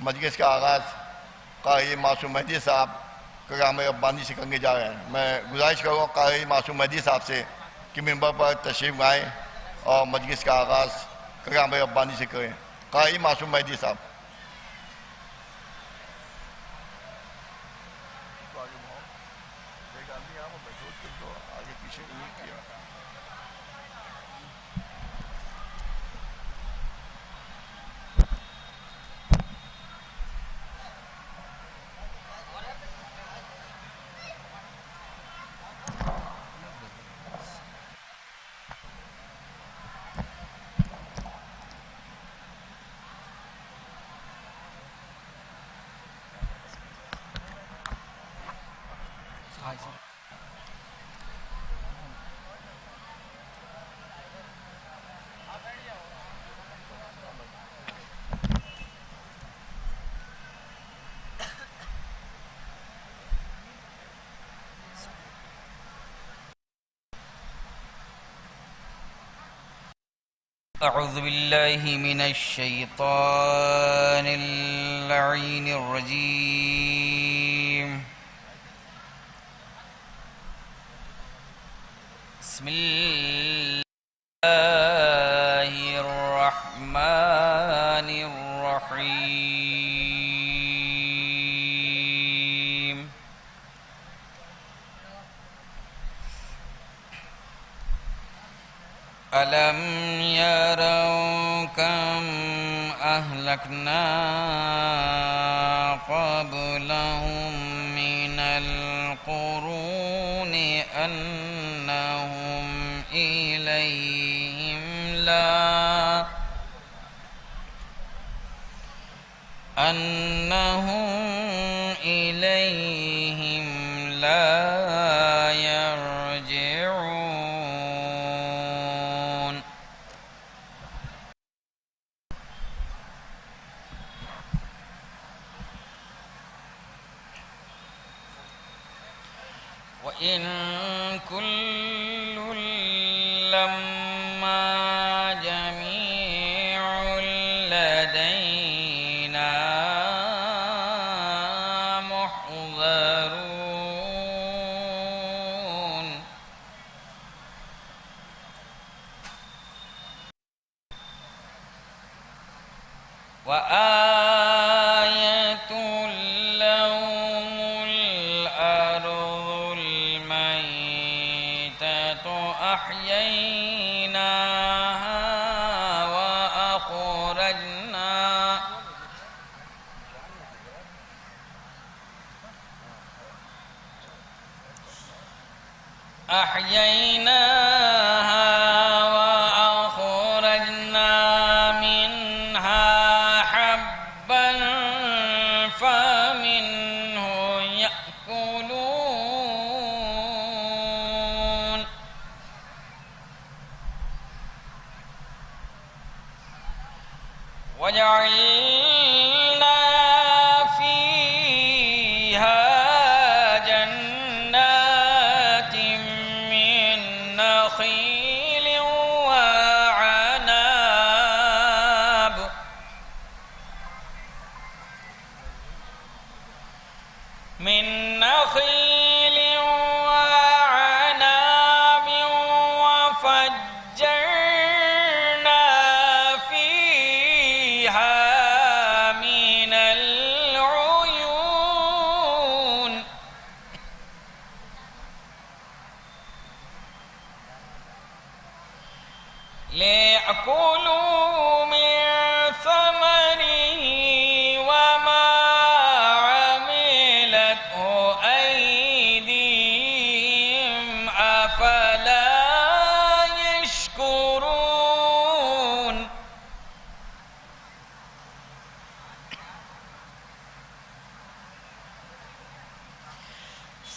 مجلس کا آغاز قاری معصوم مہدی صاحب کرام ربانی سے کرنے جا رہے ہیں. میں گزارش کروں گا قاری معصوم مہدی صاحب سے کہ ممبر پر تشریف لائیں اور مجلس کا آغاز کرام ربانی سے کریں. قاری معصوم مہدی صاحب. أعوذ بالله من الشيطان اللعين الرجيم. بسم الله الرحمن الرحيم. ألم يروا كم أهلكنا قبلهم من القرون أنهم إليهم لا يرجعون. وإن كل لما جميع لدينا محضرون. وآية لهم الأرض الميتة أحييناها وأخرجنا منها حبا فمنه يأكلون. وجعلنا فيها جنات من نخيل وعناب وفجرنا فيها من العيون ليأكلوا من ثمره وما عملته أيديهم أفلا يشكرون.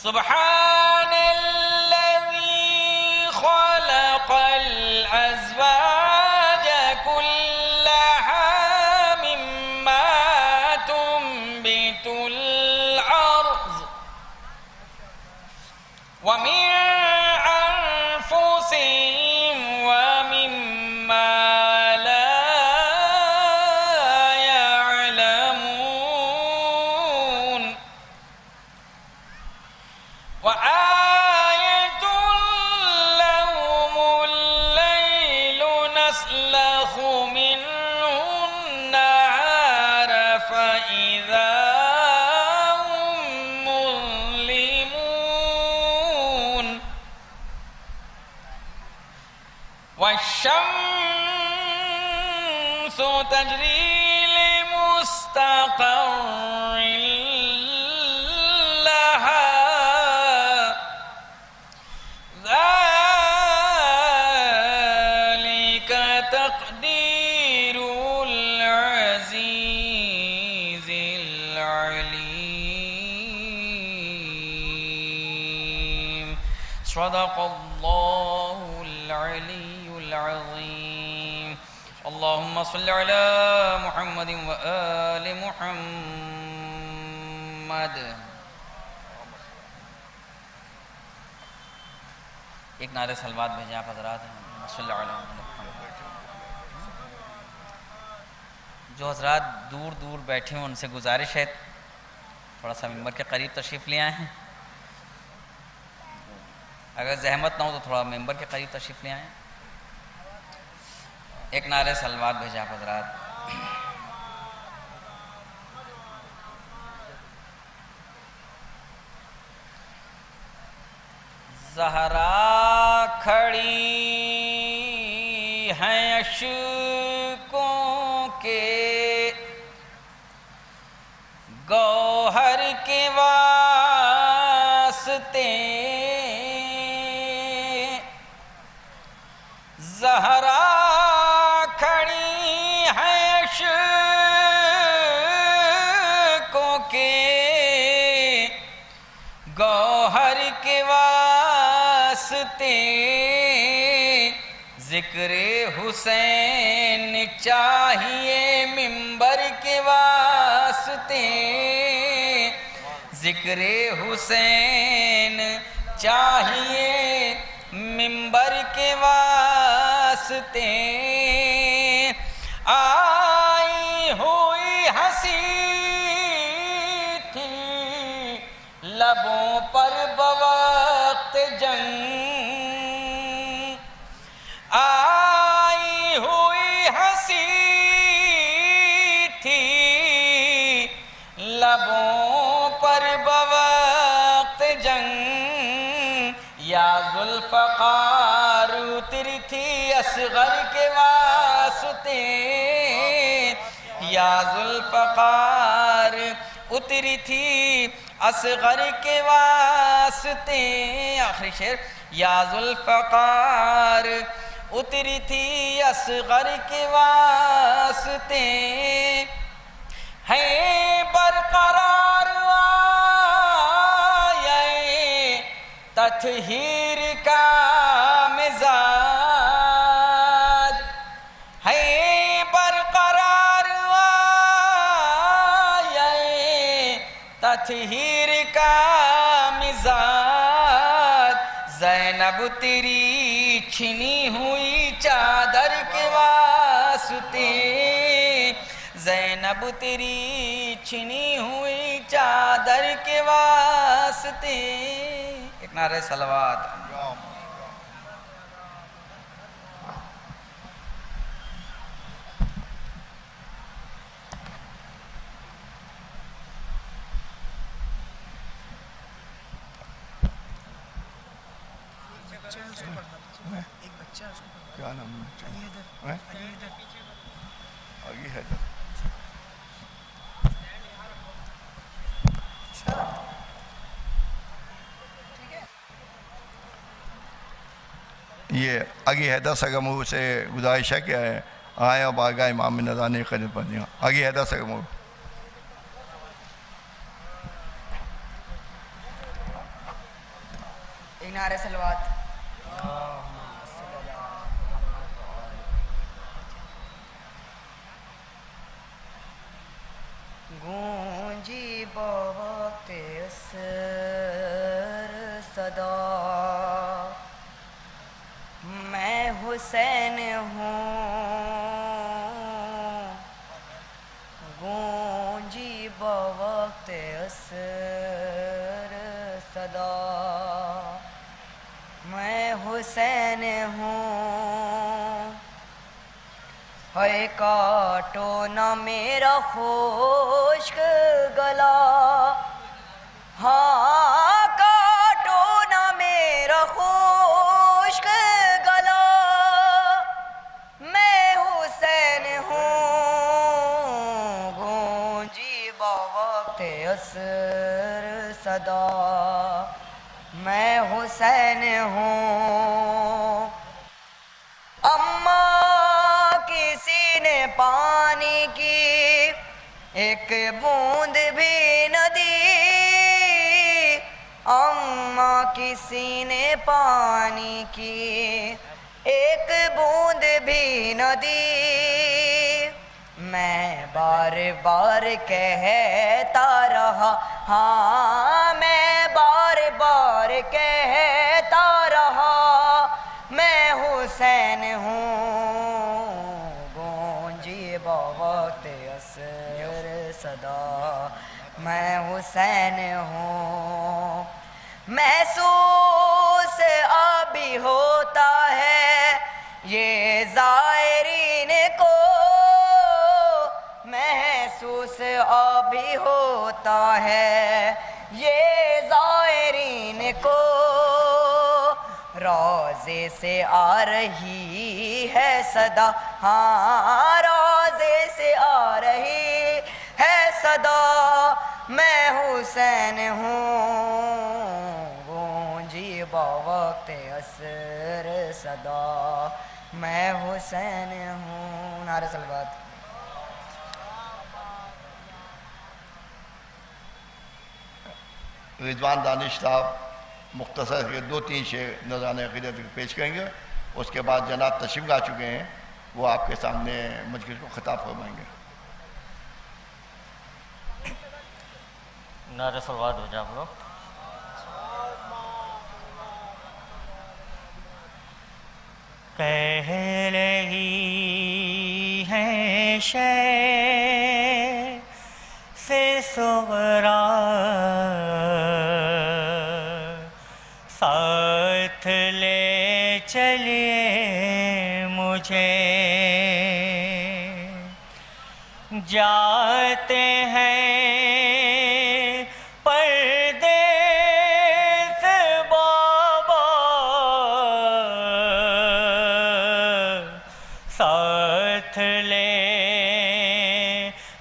سبحان الذي خلق الأزواج كلها مما تنبت الأرض ومن والشمس تجري لمستقر لها ذلك تقدير العزيز العليم. صدق الله العلي العظيم. اللهم صل على محمد وآل محمد. ایک نعرہ صلوات بھیجیں آپ حضرات. صلی اللہ علیہ وسلم. جو حضرات دور دور بیٹھے ہیں ان سے گزارش ہے تھوڑا سا ممبر کے قریب تشریف لے آئے ہیں. اگر زحمت نہ ہو تو تھوڑا ممبر کے قریب تشریف لے آئیں. ایک نعرہ صلوات بھیجیں آپ حضرات. زہرا کھڑی ہیں اشکوں کے گوہر کے واسطے. زہرا کھڑی ہیں اشکوں کے گوہر کے واسطے. ذکر حسین چاہیے ممبر کے واسطے. ذکر حسین چاہیے ممبر کے واسطے. آئی ہوئی ہنسی تھی لبوں پر بوقت جنگ. آئی ہوئی ہنسی تھی لبوں پر بوقت جنگ. یا ذوالفقار اتری تھی اصغر کے واسطے. یا ذوالفقار اتری تھی اصغر کے واسطے. آخری شعر. یا ذوالفقار اتری تھی اصغر کے واسطے. ہے برقرار آیے تطہیر کا مزاج. ہے برقرار آیے تطہیر کا مزاج. زینب تیری چھنی ہوئی چادر کے واسطے. زینب تیری چھنی ہوئی چادر کے واسطے. ایک نعرہ صلوات. ایک بچہ اس کو کیا نام ہے؟ علی حیدر. علی حیدر. علی حیدر. یہ آگی حیدر سگمو سے گزارش ہے کہ آئیں اور بارگاہ امام نذرانی خدمت پر دیں. آگی حیدر سگمو. ایک نعرہ صلوات. گونجی بوقت عصر صدا میں حسین ہوں. گونجی بوقت عصر صدا میں حسین ہوں. ہے کاٹو نہ میرا خشک گلا. ہاں کاٹو نہ میرا خشک گلا. ہوں اماں کسی نے پانی کی ایک بوند بھی نہ دی اماں کسی نے پانی کی ایک بوند بھی نہ دی میں بار بار کہتا رہا ہاں میں بار بار کہتا رہا میں حسین ہوں گونجی بوقت عصر صدا میں حسین ہوں محسوس ابھی ہوتا ہے یہ زائرین کو محسوس ابھی ہوتا ہے یہ زائرین کو روضے سے آ رہی ہے صدا ہاں روضے سے آ رہی ہے صدا میں حسین ہوں گونجی بوقت عصر صدا میں حسین ہوں نعرہ صلوات رضوان دانش صاحب مختصر یہ 2-3 شعر نذرانہ عقیدت پیش کریں گے اس کے بعد جناب تشریف لا چکے ہیں وہ آپ کے سامنے مجلس کو خطاب فرمائیں گے نعرہ صلوات ہو جائے آپ لوگ کہہ رہی ہے شے سے صغرا ساتھ لے چلیے مجھے جاتے ہیں پردیس بابا ساتھ لے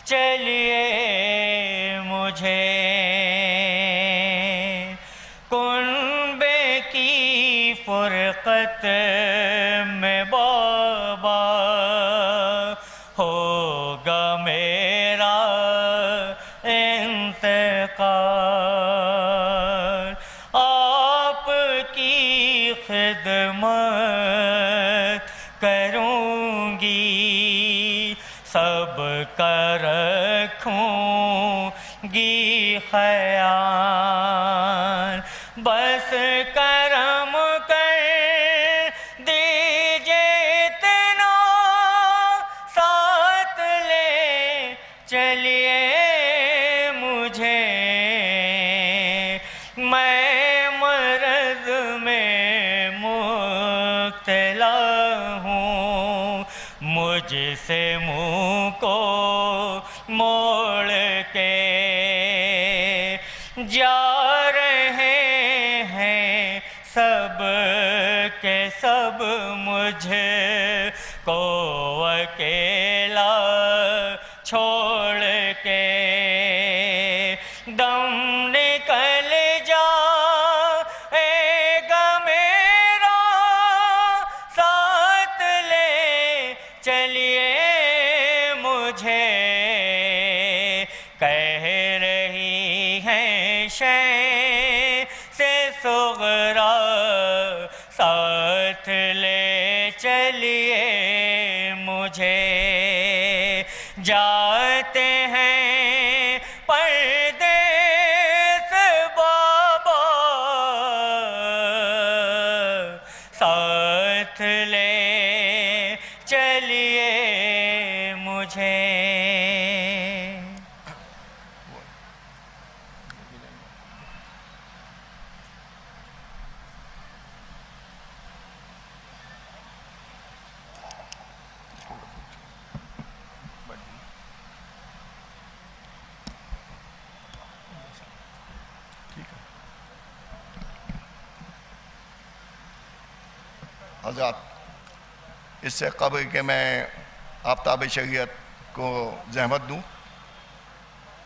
چلیے مجھے کنبے کی فرقت میں بابا ہوگا میرا انتقال آپ کی خدمت کروں گی سب کا رکھوں گی خیال بس کرم کر دیجئے اتنا ساتھ لے چلیے مجھے میں مرض میں مبتلا ہوں مجھ سے منہ کو موڑ کے جا رہے ہیں سب کے سب مجھ کو اکیلا چھوڑ کے دم نکل جائے گا میرا ساتھ لے چلیے مجھے کہہ رہی ہیں شے سے صغرا ساتھ لے چلیے مجھے جاتے ہیں پردیس بابا ساتھ لے چلیے مجھے حضرات اس سے قبل کہ میں آفتاب شریعت کو زحمت دوں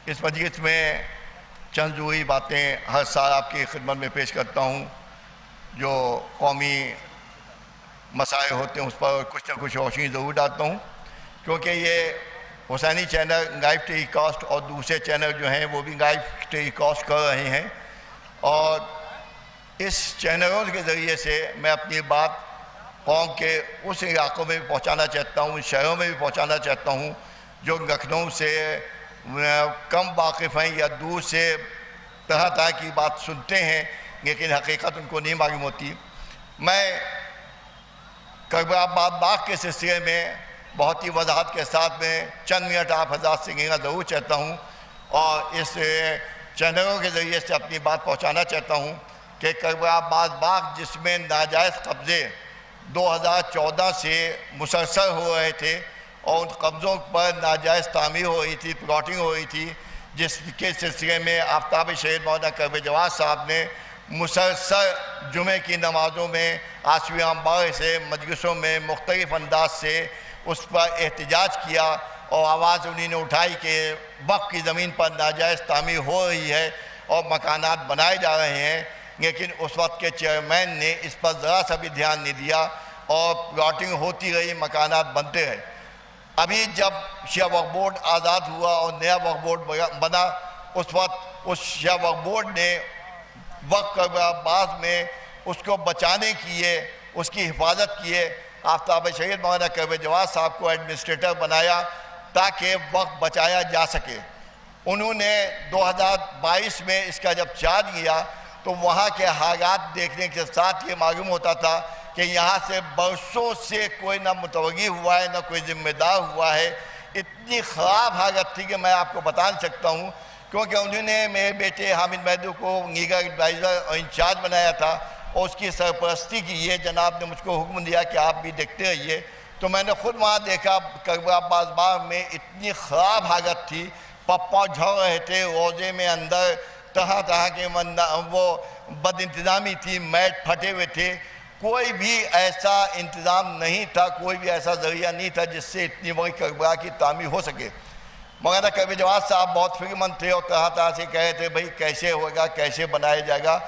اس مجلس میں چند ضروری باتیں ہر سال آپ کی خدمت میں پیش کرتا ہوں جو قومی مسائل ہوتے ہیں اس پر کچھ نہ کچھ روشنی ضرور ڈالتا ہوں، کیونکہ یہ حسینی چینل لائیو ٹیلی کاسٹ اور دوسرے چینل جو ہیں وہ بھی لائیو ٹیلی کاسٹ کر رہے ہیں، اور اس چینلوں کے ذریعے سے میں اپنی بات قوم کے اس علاقوں میں بھی پہنچانا چاہتا ہوں، شہروں میں بھی پہنچانا چاہتا ہوں جو لکھنؤ سے کم واقف ہیں یا دور سے طرح طرح کی بات سنتے ہیں لیکن حقیقت ان کو نہیں معلوم ہوتی۔ میں کربلا آباد باغ کے سلسلے میں بہت ہی وضاحت کے ساتھ میں چند منٹ آپ حضرات سے لینا ضرور چاہتا ہوں اور اس چینلوں کے ذریعے سے اپنی بات پہنچانا چاہتا ہوں کہ کربلا آباد باغ جس میں ناجائز قبضے 2014 سے مسلسل ہو رہے تھے اور ان قبضوں پر ناجائز تعمیر ہو رہی تھی، پلاٹنگ ہو رہی تھی، جس کے سلسلے میں آفتاب شہید مولانا کرب جواد صاحب نے مسلسل جمعے کی نمازوں میں آشویان باغ سے مجلسوں میں مختلف انداز سے اس پر احتجاج کیا اور آواز انہوں نے اٹھائی کہ وقف کی زمین پر ناجائز تعمیر ہو رہی ہے اور مکانات بنائے جا رہے ہیں، لیکن اس وقت کے چیئرمین نے اس پر ذرا سا بھی دھیان نہیں دیا اور پلاٹنگ ہوتی رہی، مکانات بنتے رہے۔ ابھی جب شیعہ وقف بورڈ آزاد ہوا اور نیا وقف بورڈ بنا، اس وقت اس شیعہ وقف بورڈ نے وقف کربلا آباد میں اس کو بچانے کیے، اس کی حفاظت کیے، آفتاب شہید مولانا کرب جواد صاحب کو ایڈمنسٹریٹر بنایا تاکہ وقف بچایا جا سکے۔ انہوں نے 2022 میں اس کا جب چارج لیا تو وہاں کے حالات دیکھنے کے ساتھ یہ معلوم ہوتا تھا کہ یہاں سے برسوں سے کوئی نہ متوجہ ہوا ہے نہ کوئی ذمہ دار ہوا ہے۔ اتنی خراب حالت تھی کہ میں آپ کو بتا نہیں سکتا ہوں، کیونکہ انہوں نے میرے بیٹے حامد مہدو کو لیگل ایڈوائزر اور انچارج بنایا تھا اور اس کی سرپرستی کی۔ یہ جناب نے مجھ کو حکم دیا کہ آپ بھی دیکھتے رہیے، تو میں نے خود وہاں دیکھا کربلا آباد باغ میں اتنی خراب حالت تھی، پپا جھڑ رہے تھے، روزے میں اندر طرح طرح کے وہ بد انتظامی تھی، میٹ پھٹے ہوئے تھے، کوئی بھی ایسا انتظام نہیں تھا، کوئی بھی ایسا ذریعہ نہیں تھا جس سے اتنی بڑی کربلا کی تعمیر ہو سکے۔ مولانا کرب جواد صاحب بہت فکر مند تھے اور طرح طرح سے کہے تھے بھائی کیسے ہوگا، کیسے بنایا جائے گا۔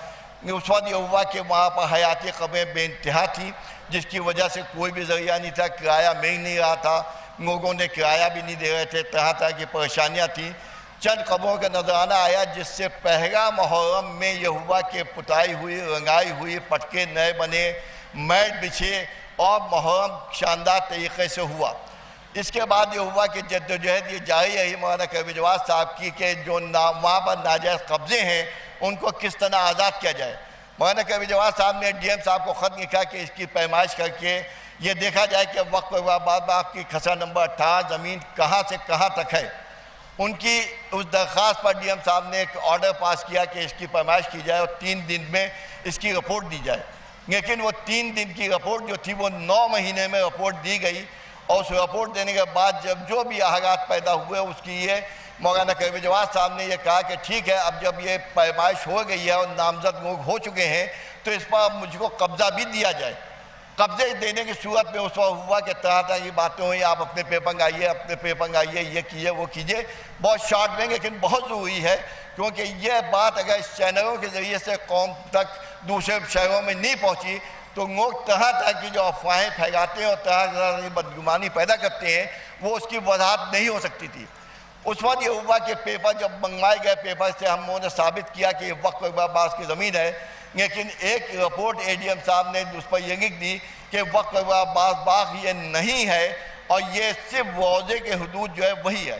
اس وقت یہ ہوا کہ وہاں پر حیاتی قبریں بے انتہا تھیں، جس کی وجہ سے کوئی بھی ذریعہ نہیں تھا، کرایہ مل نہیں رہا تھا، لوگوں نے کرایہ بھی نہیں دے رہے تھے، طرح طرح کی پریشانیاں تھیں۔ چند قبروں کا نظرانہ آیا جس سے پہلا محرم میں یہ ہوا کہ پتائی ہوئی، رنگائی ہوئی، پٹکے نئے بنے، میٹ بچھے اور محرم شاندار طریقے سے ہوا۔ اس کے بعد یہ ہوا کہ جدوجہد یہ جاری رہی مولانا کرب جواد صاحب کی کہ جو وہاں پر ناجائز قبضے ہیں ان کو کس طرح آزاد کیا جائے۔ مولانا کرب جواد صاحب نے ڈی ایم صاحب کو خط لکھا کہ اس کی پیمائش کر کے یہ دیکھا جائے کہ وقف کربلا آباد باغ کی خسرہ نمبر 18 زمین کہاں سے کہاں تک ہے۔ ان کی اس درخواست پر ڈی ایم صاحب نے ایک آرڈر پاس کیا کہ اس کی پیمائش کی جائے اور 3 دن میں اس کی رپورٹ دی جائے، لیکن وہ 3 دن کی رپورٹ جو تھی وہ 9 مہینے میں رپورٹ دی گئی، اور اس رپورٹ دینے کے بعد جب جو بھی حالات پیدا ہوئے اس کی یہ مولانا کرب جواد صاحب نے یہ کہا کہ ٹھیک ہے اب جب یہ پیمائش ہو گئی ہے اور نامزد لوگ ہو چکے ہیں تو اس پر مجھ کو قبضہ بھی دیا جائے۔ قبضے دینے کی صورت میں اس وقت ہوا کہ طرح طرح کی باتیں ہوئی، آپ اپنے پیپر آئیے، اپنے پیپر آئیے، یہ کیجیے وہ کیجیے، بہت شارٹ میں لیکن بہت ضروری ہے، کیونکہ یہ بات اگر اس چینلوں کے ذریعے سے قوم تک دوسرے شہروں میں نہیں پہنچی تو لوگ طرح طرح کی جو افواہیں پھیلاتے ہیں اور طرح طرح کی بدگمانی پیدا کرتے ہیں وہ اس کی وضاحت نہیں ہو سکتی تھی۔ اس وقت یہ ہوا کہ پیپر جب منگوائے گئے، پیپر سے ہم لوگوں نے ثابت کیا کہ یہ وقف کربلا آباد کی زمین ہے، لیکن ایک رپورٹ اے ڈی ایم صاحب نے اس پر یہ لکھ دی کہ وقف کربلا آباد باغ یہ نہیں ہے اور یہ صرف روضے کے حدود جو ہے وہی ہے۔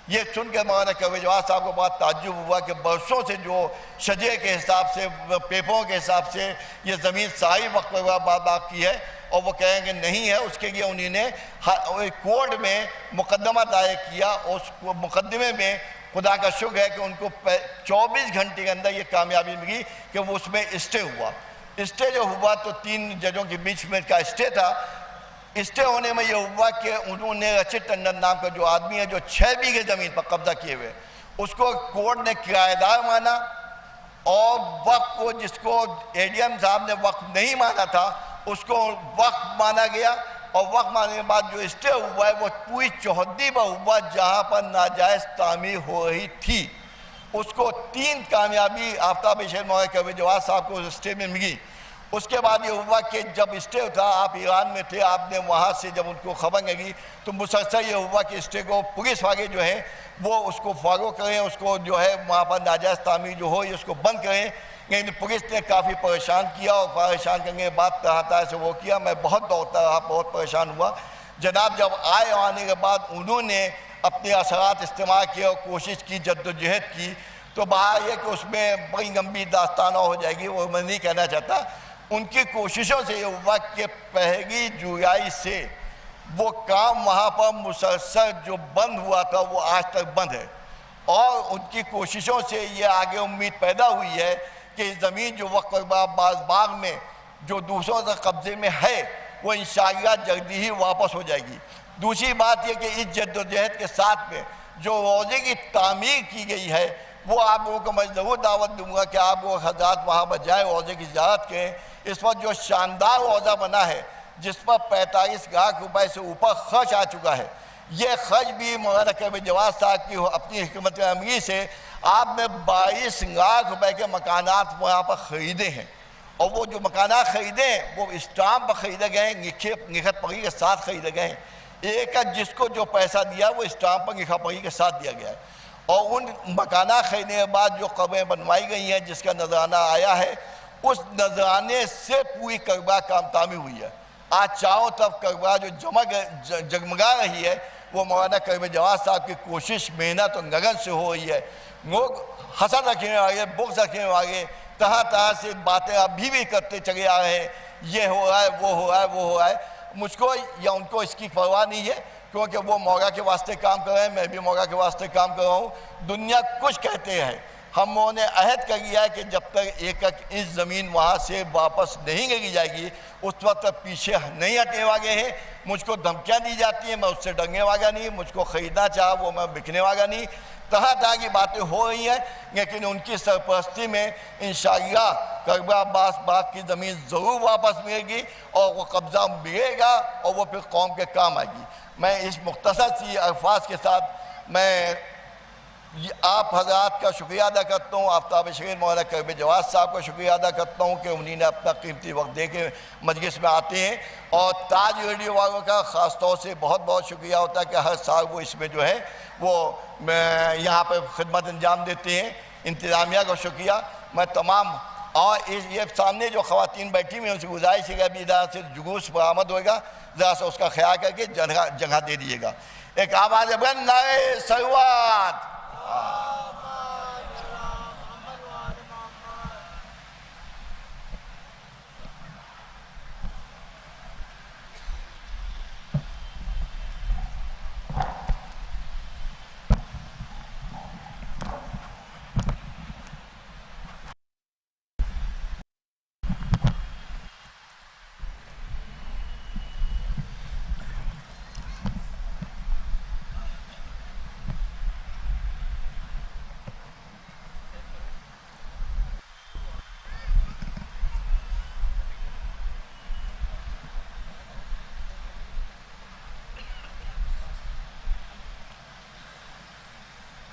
یہ سن کے مولانا کرب جواد صاحب کو بہت تعجب ہوا کہ برسوں سے جو شجرے کے حساب سے، پیپروں کے حساب سے یہ زمین ساری وقف کربلا آباد باغ کی ہے اور وہ کہیں کہ نہیں ہے۔ اس کے لیے انہوں نے کورٹ میں مقدمہ دائر کیا، اس مقدمے میں خدا کا شکر ہے کہ ان کو 24 گھنٹے کے اندر یہ کامیابی ملی کہ وہ اس میں اسٹے ہوا۔ اسٹے جو ہوا تو 3 ججوں کے بیچ میں کا اسٹے تھا۔ اسٹے ہونے میں یہ ہوا کہ انہوں نے رچت ٹنڈن نام کا جو آدمی ہے جو 6 بیگھے زمین پر قبضہ کیے ہوئے، اس کو کورٹ نے کرایہ دار مانا، اور وقف کو جس کو اے ڈی ایم صاحب نے وقف نہیں مانا تھا اس کو وقف مانا گیا، اور وقف ماننے کے بعد جو اسٹے ہوا ہے وہ پوری چوہدری پر ہوا جہاں پر ناجائز تعمیر ہو رہی تھی۔ اس کو 3 کامیابی آفتاب شہید مولانا کرب جواد صاحب کو اس اسٹے میں ملی۔ اس کے بعد یہ ہوا کہ جب اسٹے تھا، آپ ایران میں تھے، آپ نے وہاں سے جب ان کو خبر لگی تو مسلسل یہ ہوا کہ اسٹے کو پولیس والے جو ہیں وہ اس کو فالو کریں، اس کو جو ہے وہاں پر ناجائز تعمیر جو ہو اس کو بند کریں، لیکن پولیس نے کافی پریشان کیا، اور پریشان کرنے کے بعد طرح طرح سے وہ کیا، میں بہت دوڑتا رہا، بہت پریشان ہوا۔ جناب جب آنے کے بعد انہوں نے اپنے اثرات استعمال کیے اور کوشش کی، جد و جہد کی، تو باہر یہ کہ اس میں بڑی لمبی داستانہ ہو جائے گی، وہ میں نہیں کہنا چاہتا۔ ان کی کوششوں سے یہ ہوا کہ 1 جولائی سے وہ کام وہاں پر مسلسل جو بند ہوا تھا وہ آج تک بند ہے، اور ان کی کوششوں سے یہ آگے امید پیدا ہوئی ہے کہ زمین جو وقت باغ میں جو دوسروں سے قبضے میں ہے وہ انشاءاللہ جلدی ہی واپس ہو جائے گی۔ دوسری بات یہ کہ اس جد و جہد کے ساتھ میں جو روضے کی تعمیر کی گئی ہے وہ آپ لوگوں کو میں ضرور دعوت دوں گا کہ آپ لوگ حضرات وہاں پر جائیں، روضے کی زیارت کریں۔ اس وقت جو شاندار روضہ بنا ہے جس پر 45 لاکھ روپے سے اوپر خرچ آ چکا ہے، یہ خرچ بھی مولانا کریم جواد صاحب کی اپنی حکمت عملی سے آپ نے 22 لاکھ روپے کے مکانات وہاں پر خریدے ہیں، اور وہ جو مکانات خریدے ہیں وہ اسٹامپ پر خریدے گئے ہیں، لکھت پڑھی کے ساتھ خریدے گئے ہیں۔ ایک جس کو جو پیسہ دیا وہ اسٹامپ پر لکھت پڑھی کے ساتھ دیا گیا ہے، اور ان مکانات خریدنے کے بعد جو قبریں بنوائی گئی ہیں جس کا نذرانہ آیا ہے اس نذرانے سے پوری کربلا کام تعمیر ہوئی ہے۔ آج چاروں طرف کربلا جو جگمگا رہی ہے وہ مولانا کریم جواد صاحب کی کوشش، محنت اور لگن سے ہو رہی ہے۔ لوگ حسد رکھنے والے، بغض رکھنے والے طرح طرح سے باتیں ابھی بھی کرتے چلے آ رہے ہیں، یہ ہو رہا ہے، وہ ہو رہا ہے، وہ ہو رہا ہے۔ مجھ کو یا ان کو اس کی پرواہ نہیں ہے، کیونکہ وہ مولا کے واسطے کام کر رہے ہیں، میں بھی مولا کے واسطے کام کر رہا ہوں۔ دنیا کچھ کہتے ہیں، ہم نے عہد کر لیا ہے کہ جب تک 1 انچ زمین وہاں سے واپس نہیں لے جائے گی اس وقت تک پیچھے نہیں ہٹنے والے ہیں۔ مجھ کو دھمکیاں دی جاتی ہیں، میں اس سے ڈرنے والا نہیں، مجھ کو خریدنا چاہا وہ میں بکنے والا نہیں، طرح طرح کی باتیں ہو رہی ہیں، لیکن ان کی سرپرستی میں انشاءاللہ کربلا عباس باغ کی زمین ضرور واپس ملے گی، اور وہ قبضہ ملے گا اور وہ پھر قوم کے کام آئے گی۔ میں اس مختصر سی الفاظ کے ساتھ میں آپ حضرات کا شکریہ ادا کرتا ہوں، آفتاب شرین مولانا کریم جواد صاحب کا شکریہ ادا کرتا ہوں کہ انہوں نے اپنا قیمتی وقت دے کے مجلس میں آتے ہیں، اور تاج ریڈیو والوں کا خاص طور سے بہت بہت شکریہ ہوتا ہے کہ ہر سال وہ اس میں جو ہے وہ یہاں پہ خدمت انجام دیتے ہیں۔ انتظامیہ کا شکریہ۔ میں تمام اور یہ سامنے جو خواتین بیٹھی ہوئی ہیں ان سے گزارش ہے کہ ابھی ادھر سے جلوس برآمد ہوئے گا، ذرا سا اس کا خیال کر کے جگہ دے دیجیے گا۔ ایک آواز بلند نعرہ سروات۔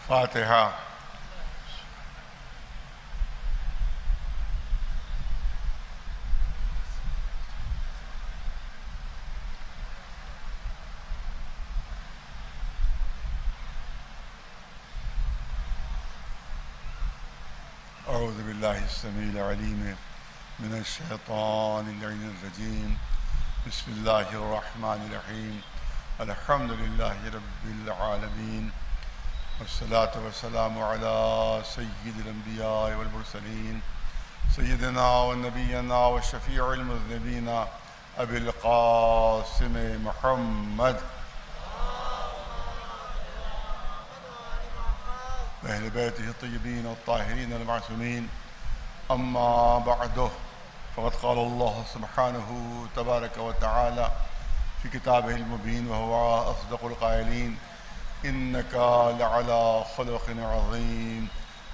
فاتحہ۔ اعوذ باللہ السمیع العلیم من الشیطان اللعین الرجیم، بسم اللہ الرحمن الرحیم، الحمد للہ رب العالمین، والصلاة والسلام على سید الانبیاء والمرسلین، سیدنا و نبینا و شفیع المذنبین ابی القاسم محمد اہل بیتہ الطیبین الطاہرین المعصومین، اما بعد، فقد قال اللہ سبحانہ تبارک و تعالی فی کتابہ المبین وہو اصدق القائلین، انکا لعلا خلق عظیم۔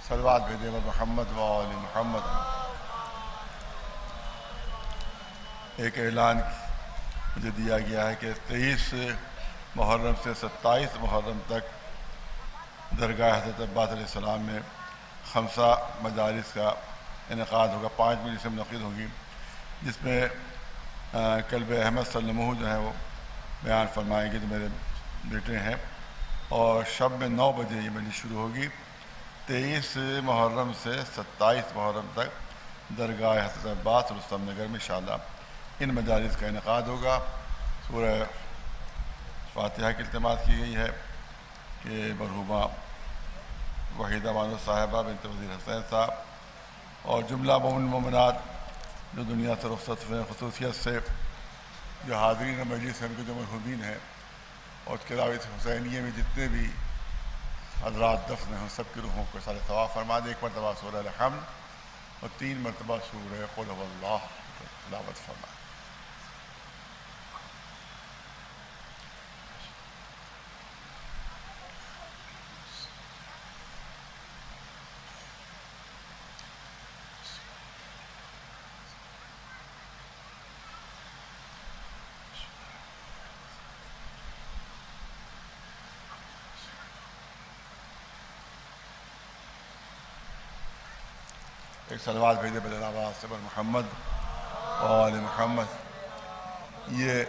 صلوات بھیجے محمد و آل محمد۔ ایک اعلان مجھے دیا گیا ہے کہ 23 محرم سے 27 محرم تک درگاہ حضرت عباس علیہ السلام میں 5 مجالس کا انعقاد ہوگا، 5 مجلسیں منعقد ہوگی۔ جس میں کلب احمد سلمہ جو ہیں وہ بیان فرمائیں گے جو میرے بیٹے ہیں، اور شب میں 9 بجے یہ مجلس شروع ہوگی۔ 23 محرم سے 27 محرم تک درگاہ حضرت عباس رستم نگر میں انشاءاللہ ان مجالس کا انعقاد ہوگا۔ سورہ فاتحہ کی التماس کی گئی ہے کہ مرحومہ وحیدہ بانو صاحبہ بنت وزیر حسین صاحب اور جملہ مومن مومنات جو دنیا سے رخصت ہوئے ہیں، خصوصیت سے جو حاضرین مجلس ہیں ان کے جو مرحومین ہیں، اور اس کے علاوہ اس حسینیے میں جتنے بھی حضرات دفن ہیں سب کی روحوں کو سارے ثواب فرما دے۔ 1 مرتبہ سورہ الحمد اور 3 مرتبہ سورہ قل هو اللہ تلاوت فرمائے۔ ایک صلوات بھیجے بلال آباد سے بر محمد و آل محمد۔ یہ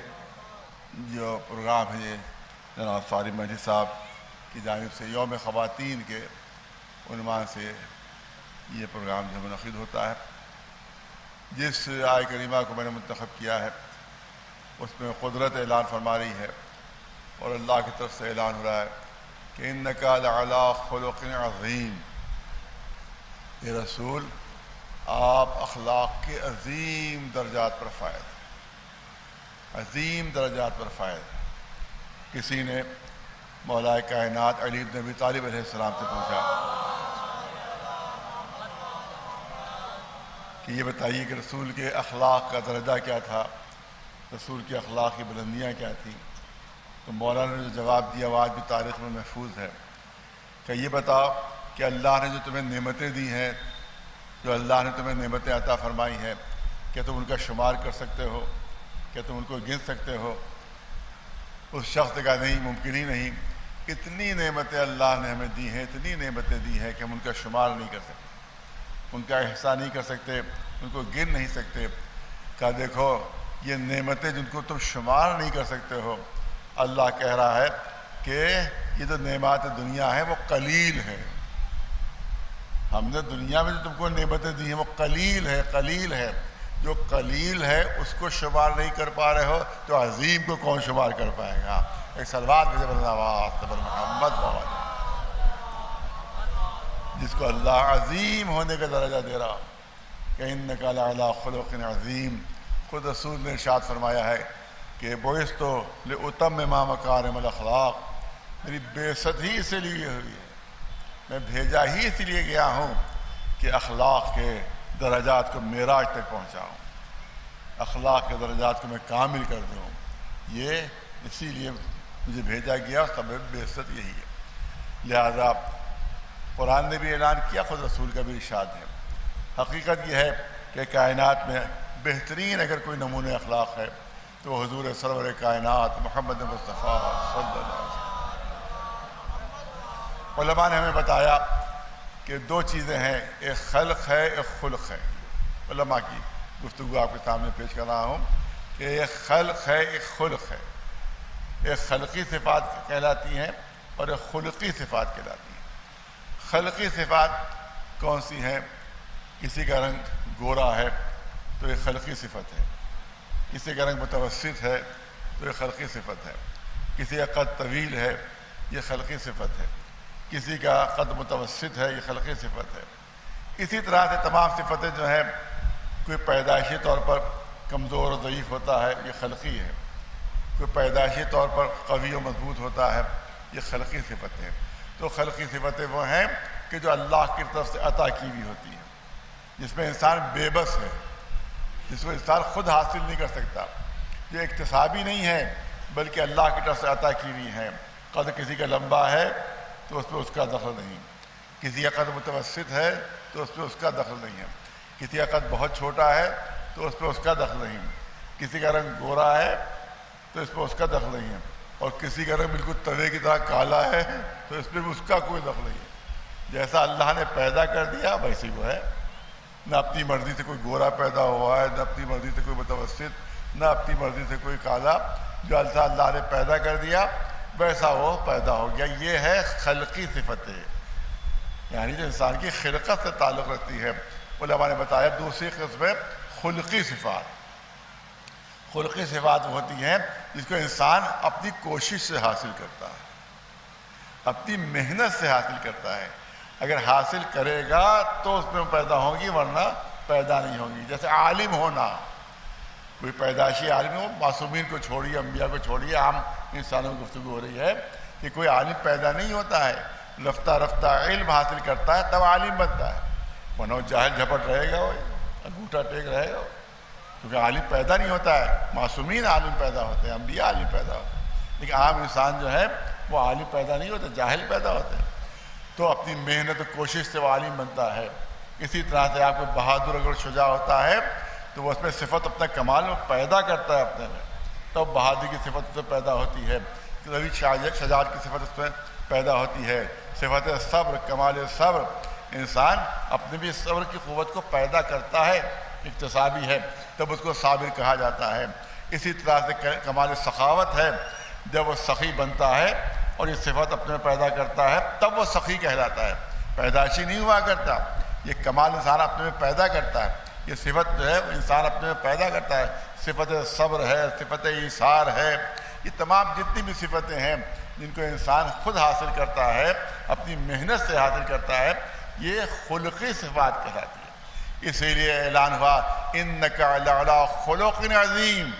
جو پروگرام ہے یہ جناب صالح مہدی صاحب کی جانب سے یوم خواتین کے عنوان سے یہ پروگرام جو منعقد ہوتا ہے۔ جس آیہ کریمہ کو میں نے منتخب کیا ہے اس میں قدرت اعلان فرما رہی ہے اور اللہ کی طرف سے اعلان ہو رہا ہے کہ انک لعلی خلق عظیم، اے رسول آپ اخلاق کے عظیم درجات پر فائز، عظیم درجات پر فائز۔ کسی نے مولا کائنات علی بن ابی طالب علیہ السلام سے پوچھا کہ یہ بتائیے کہ رسول کے اخلاق کا درجہ کیا تھا، رسول کے اخلاق کی بلندیاں کیا تھیں؟ تو مولانا نے جو جواب دیا وہ آج بھی تاریخ میں محفوظ ہے کہ یہ بتاؤ کہ اللہ نے جو تمہیں نعمتیں دی ہیں، جو اللہ نے تمہیں نعمتیں عطا فرمائی ہیں، کیا تم ان کا شمار کر سکتے ہو؟ کیا تم ان کو گن سکتے ہو؟ اس شخص کا نہیں، ممکن ہی نہیں۔ اتنی نعمتیں اللہ نے ہمیں دی ہیں، اتنی نعمتیں دی ہیں کہ ہم ان کا شمار نہیں کر سکتے، ان کا احصاء نہیں کر سکتے، ان کو گن نہیں سکتے۔ کہا دیکھو یہ نعمتیں جن کو تم شمار نہیں کر سکتے ہو، اللہ کہہ رہا ہے کہ یہ جو نعمات دنیا ہیں وہ قلیل ہیں۔ ہم نے دنیا میں جو تم کو نعمتیں دی ہیں وہ قلیل ہے، قلیل ہے۔ جو قلیل ہے اس کو شمار نہیں کر پا رہے ہو تو عظیم کو کون شمار کر پائے گا؟ ایک صلوات بھیجے بر محمد جس کو اللہ عظیم ہونے کا درجہ دے رہا کہ انک لعلی خلق عظیم۔ خود رسول نے ارشاد فرمایا ہے کہ بعثت لأتمم مکارم الاخلاق، میری بعثت ہی اس لیے ہوئی ہے، میں بھیجا ہی اس لیے گیا ہوں کہ اخلاق کے درجات کو معراج تک پہنچاؤں، اخلاق کے درجات کو میں کامل کر دوں۔ یہ اسی لیے مجھے بھیجا گیا، سبب بعثت یہی ہے۔ لہذا قرآن نے بھی اعلان کیا، خود رسول کا بھی ارشاد ہے۔ حقیقت یہ ہے کہ کائنات میں بہترین اگر کوئی نمونہ اخلاق ہے تو حضور سرور کائنات محمد مصطفیٰ صلی اللہ علیہ وسلم۔ علماء نے ہمیں بتایا کہ 2 چیزیں ہیں، ایک خلق ہے ایک خلق ہے۔ علماء کی گفتگو آپ کے سامنے پیش کر رہا ہوں کہ ایک خلق ہے ایک خلق ہے۔ ایک خلقی صفات کہلاتی ہیں اور ایک خلقی صفات کہلاتی ہیں۔ خلقی صفات کون سی ہیں؟ کسی کا رنگ گورا ہے تو یہ خلقی صفت ہے، کسی کا رنگ متوسط ہے تو یہ خلقی صفت ہے، کسی کا قد طویل ہے یہ خلقی صفت ہے، کسی کا قد متوسط ہے یہ خلقی صفت ہے۔ اسی طرح سے تمام صفتیں جو ہیں، کوئی پیدائشی طور پر کمزور و ضعیف ہوتا ہے یہ خلقی ہے، کوئی پیدائشی طور پر قوی و مضبوط ہوتا ہے یہ خلقی صفتیں ہیں۔ تو خلقی صفتیں وہ ہیں کہ جو اللہ کی طرف سے عطا کی ہوئی ہوتی ہیں، جس میں انسان بے بس ہے، جس کو انسان خود حاصل نہیں کر سکتا، جو اکتسابی نہیں ہے بلکہ اللہ کی طرف سے عطا کی ہوئی ہیں۔ قد کسی کا لمبا ہے تو اس پہ اس کا دخل نہیں، کسی کا قد متوسط ہے تو اس پہ اس کا دخل نہیں ہے، کسی کا قد بہت چھوٹا ہے تو اس پہ اس کا دخل نہیں، کسی کا رنگ گورا ہے تو اس پہ اس کا دخل نہیں ہے، اور کسی کا رنگ بالکل توے کی طرح کالا ہے تو اس پہ بھی اس کا کوئی دخل نہیں ہے۔ جیسا اللہ نے پیدا کر دیا ویسے وہ ہے، نہ اپنی مرضی سے کوئی گورا پیدا ہوا ہے، نہ اپنی مرضی سے کوئی متوسط، نہ اپنی مرضی سے کوئی کالا، جو اللہ نے پیدا کر دیا ویسا وہ پیدا ہو گیا۔ یہ ہے خلقی صفتیں، یعنی جو انسان کی خلقت سے تعلق رکھتی ہے۔ علماء نے بتایا دوسری قسم ہے خلقی صفات۔ خلقی صفات وہ ہوتی ہیں جس کو انسان اپنی کوشش سے حاصل کرتا ہے، اپنی محنت سے حاصل کرتا ہے۔ اگر حاصل کرے گا تو اس میں پیدا ہوگی، ورنہ پیدا نہیں ہوگی۔ جیسے عالم ہونا، کوئی پیدائشی عالم ہو، معصومین کو چھوڑیے، انبیاء کو چھوڑیے، عام انسانوں کی گفتگو ہو رہی ہے کہ کوئی عالم پیدا نہیں ہوتا ہے، رفتہ رفتہ علم حاصل کرتا ہے تب عالم بنتا ہے، ورنہ وہ جاہل جھپٹ رہے گا، وہ انگوٹھا ٹیک رہے گا، کیونکہ عالم پیدا نہیں ہوتا ہے۔ معصومین عالم پیدا ہوتے ہیں، انبیاء عالم پیدا ہوتے ہیں، لیکن عام انسان جو ہے وہ عالم پیدا نہیں ہوتے، جاہل پیدا ہوتے ہیں۔ تو اپنی محنت و کوشش سے وہ عالم بنتا ہے۔ اسی طرح سے آپ کو بہادر اگر شجاع ہوتا ہے تو وہ اس میں صفت اپنا کمال میں پیدا کرتا ہے اپنے میں، تب بہادری کی صفت اس میں پیدا ہوتی ہے، کبھی شجاعت کی صفت اس میں پیدا ہوتی ہے۔ صفت صبر، کمال صبر، انسان اپنے بھی صبر کی قوت کو پیدا کرتا ہے، اکتسابی ہے، تب اس کو صابر کہا جاتا ہے۔ اسی طرح سے کمال سخاوت ہے، جب وہ سخی بنتا ہے اور یہ صفت اپنے میں پیدا کرتا ہے تب وہ سخی کہلاتا ہے، پیدائشی نہیں ہوا کرتا۔ یہ کمال انسان اپنے میں پیدا کرتا ہے، یہ صفت جو ہے انسان اپنے میں پیدا کرتا ہے۔ صفت صبر ہے، صفت ایثار ہے، یہ تمام جتنی بھی صفتیں ہیں جن کو انسان خود حاصل کرتا ہے، اپنی محنت سے حاصل کرتا ہے، یہ خلقی صفات کہلاتی ہے۔ اسی لیے اعلان ہوا انک لعلی خلق عظیم،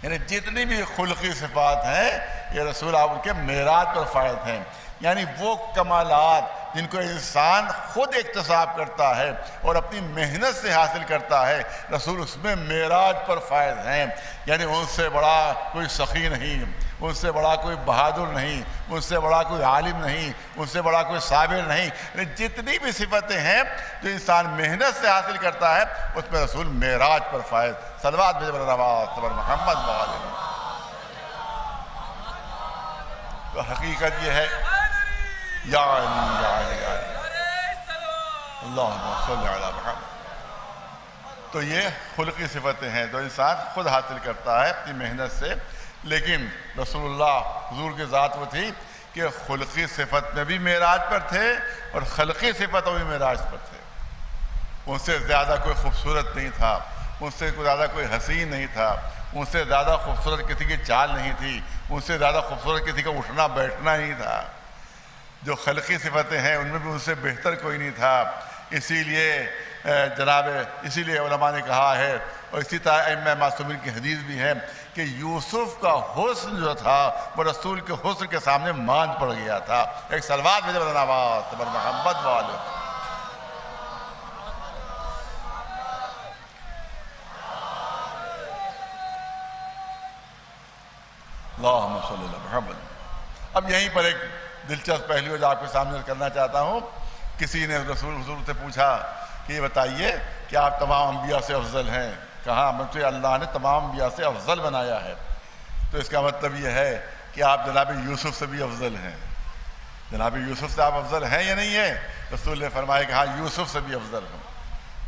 یعنی جتنی بھی خلقی صفات ہیں یہ رسول آپ ان کے معراج پر فائز ہیں، یعنی وہ کمالات جن کو انسان خود اکتساب کرتا ہے اور اپنی محنت سے حاصل کرتا ہے، رسول اس میں معراج پر فائز ہیں۔ یعنی ان سے بڑا کوئی سخی نہیں، ان سے بڑا کوئی بہادر نہیں، ان سے بڑا کوئی عالم نہیں، ان سے بڑا کوئی صابر نہیں، یعنی جتنی بھی صفتیں ہیں جو انسان محنت سے حاصل کرتا ہے اس میں رسول معراج پر فائز۔ صلوات بھیجے بر محمد وآلہ۔ تو حقیقت یہ ہے یا علی یا علی یا علی اللہم صلی علی محمد۔ تو یہ خلقی صفتیں ہیں جو انسان خود حاصل کرتا ہے اپنی محنت سے، لیکن رسول اللہ حضور کی ذات وہ تھی کہ خلقی صفت میں بھی معراج پر تھے اور خلقی صفت میں بھی معراج پر تھے۔ ان سے زیادہ کوئی خوبصورت نہیں تھا، ان سے زیادہ کوئی حسین نہیں تھا، ان سے زیادہ خوبصورت کسی کی چال نہیں تھی، ان سے زیادہ خوبصورت کسی کا اٹھنا بیٹھنا نہیں تھا۔ جو خلقی صفتیں ہیں ان میں بھی ان سے بہتر کوئی نہیں تھا۔ اسی لیے علماء نے کہا ہے، اور اسی طرح ائمہ معصومین کی حدیث بھی ہے کہ یوسف کا حسن جو تھا وہ رسول کے حسن کے سامنے ماند پڑ گیا تھا۔ ایک صلوات بھیجے بر محمد وآلہ۔ اللہم صلی اللہ محمد۔ اب یہیں پر ایک دلچسپ پہلو جو آپ کے سامنے کرنا چاہتا ہوں، کسی نے رسول حضور سے پوچھا کہ یہ بتائیے کہ آپ تمام انبیاء سے افضل ہیں؟ کہا مجھے اللہ نے تمام انبیاء سے افضل بنایا ہے۔ تو اس کا مطلب یہ ہے کہ آپ جناب یوسف سے بھی افضل ہیں۔ جناب یوسف سے آپ افضل ہیں یا نہیں ہیں؟ رسول نے فرمایا کہ ہاں یوسف سے بھی افضل ہوں،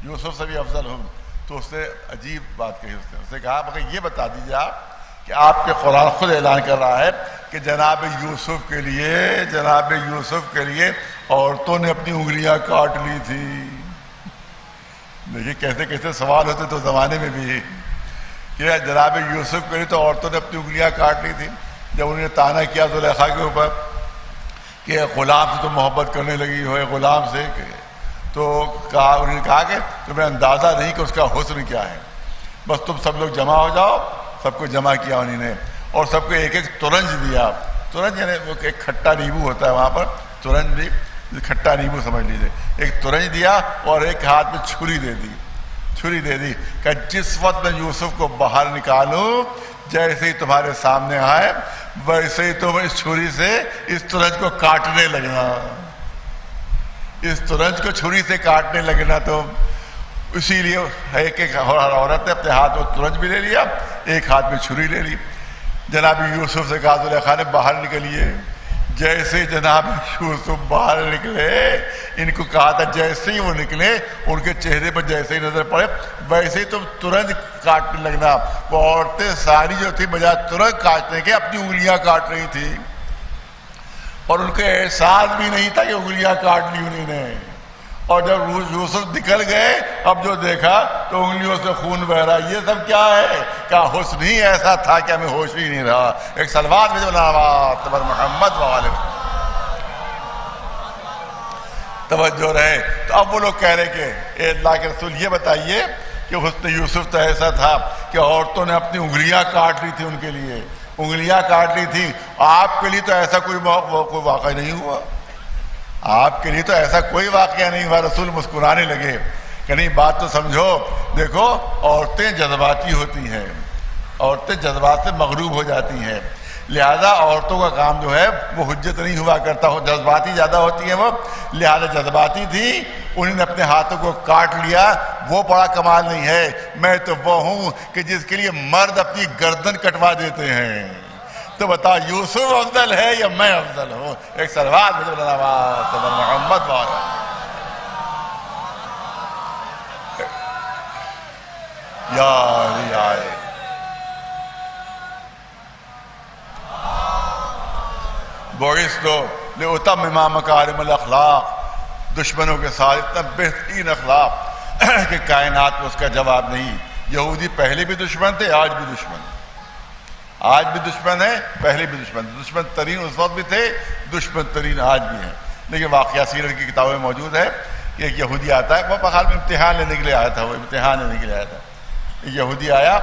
یوسف سے بھی افضل ہوں۔ تو اس نے عجیب بات کہی، اس نے کہا مگر یہ بتا دیجیے آپ کہ آپ کے قرآن خود اعلان کر رہا ہے کہ جناب یوسف کے لیے عورتوں نے اپنی انگلیاں کاٹ لی تھی۔ دیکھیے کیسے کیسے سوال ہوتے تو زمانے میں بھی کہ جناب یوسف کے لیے تو عورتوں نے اپنی انگلیاں کاٹ لی تھی۔ جب انہوں نے طعنہ کیا زلیخا کے اوپر کہ غلام سے تو محبت کرنے لگی ہو، غلام سے، تو انہوں نے کہا کہ تمہیں اندازہ نہیں کہ اس کا حسن کیا ہے، بس تم سب لوگ جمع ہو جاؤ۔ سب کو جمع کیا انہوں نے اور سب کو ایک ایک ترنج دیا۔ ترنج یعنی وہ ایک کھٹا نیبو ہوتا ہے وہاں پر، ترنج بھی کھٹا نیبو سمجھ لیجیے، ایک ترنج دیا اور ایک ہاتھ میں چھری دے دی کہ جس وقت میں یوسف کو باہر نکالوں جیسے ہی تمہارے سامنے آئے ویسے ہی تم اس چھری سے اس ترنج کو کاٹنے لگنا، اس ترنج کو چھری سے کاٹنے لگنا تم۔ اسی لیے ایک ایک عورت نے اپنے ہاتھ میں ترنج بھی لے لیا، ایک ہاتھ میں چھری لے لی۔ جناب یوسف سے کہا زلیخا نے باہر نکلیے، جیسے جناب یوسف باہر نکلے، ان کو کہا تھا جیسے ہی وہ نکلے ان کے چہرے پر جیسے ہی نظر پڑے ویسے ہی تم ترنت کاٹنے لگنا۔ وہ عورتیں ساری جو تھی بجائے ترنت کاٹنے کے اپنی انگلیاں کاٹ رہی تھی، اور ان کو احساس بھی نہیں تھا کہ انگلیاں کاٹ لی انہوں نے۔ اور جب یوسف نکل گئے اب جو دیکھا تو انگلیوں سے خون بہ رہا، یہ سب کیا ہے؟ کیا حسن ہی ایسا تھا کہ ہمیں ہوش ہی نہیں رہا۔ ایک صلوات میں جو تبر محمد والے توجہ رہے۔ تو اب وہ لوگ کہہ رہے کہ اے اللہ کے رسول یہ بتائیے کہ حسن یوسف تو ایسا تھا کہ عورتوں نے اپنی انگلیاں کاٹ لی تھی، ان کے لیے انگلیاں کاٹ لی تھی، آپ کے لیے تو ایسا کوئی واقعہ نہیں ہوا، آپ کے لیے تو ایسا کوئی واقعہ نہیں ہوا۔ رسول مسکرانے لگے کہ نہیں بات تو سمجھو، دیکھو عورتیں جذباتی ہوتی ہیں، عورتیں جذبات سے مغلوب ہو جاتی ہیں، لہذا عورتوں کا کام جو ہے وہ حجت نہیں ہوا کرتا، جذباتی زیادہ ہوتی ہیں وہ، لہذا جذباتی تھی، انہوں نے اپنے ہاتھوں کو کاٹ لیا، وہ بڑا کمال نہیں ہے۔ میں تو وہ ہوں کہ جس کے لیے مرد اپنی گردن کٹوا دیتے ہیں، تو بتا یوسف افضل ہے یا میں افضل ہوں؟ ایک صلوات محمد والا۔ یا بعثت لأتمم مکارم الاخلاق، دشمنوں کے ساتھ اتنا بہترین اخلاق کہ کائنات میں اس کا جواب نہیں۔ یہودی پہلے بھی دشمن تھے، آج بھی دشمن، آج بھی دشمن ہے، پہلے بھی دشمن ترین اس وقت بھی تھے، دشمن ترین آج بھی ہیں۔ لیکن واقعہ سیرت کی کتابوں میں موجود ہے کہ ایک یہودی آتا ہے، وہ بغال میں امتحان لینے کے لیے آیا تھا، وہ امتحان لینے کے لیے آیا تھا، ایک یہودی آیا،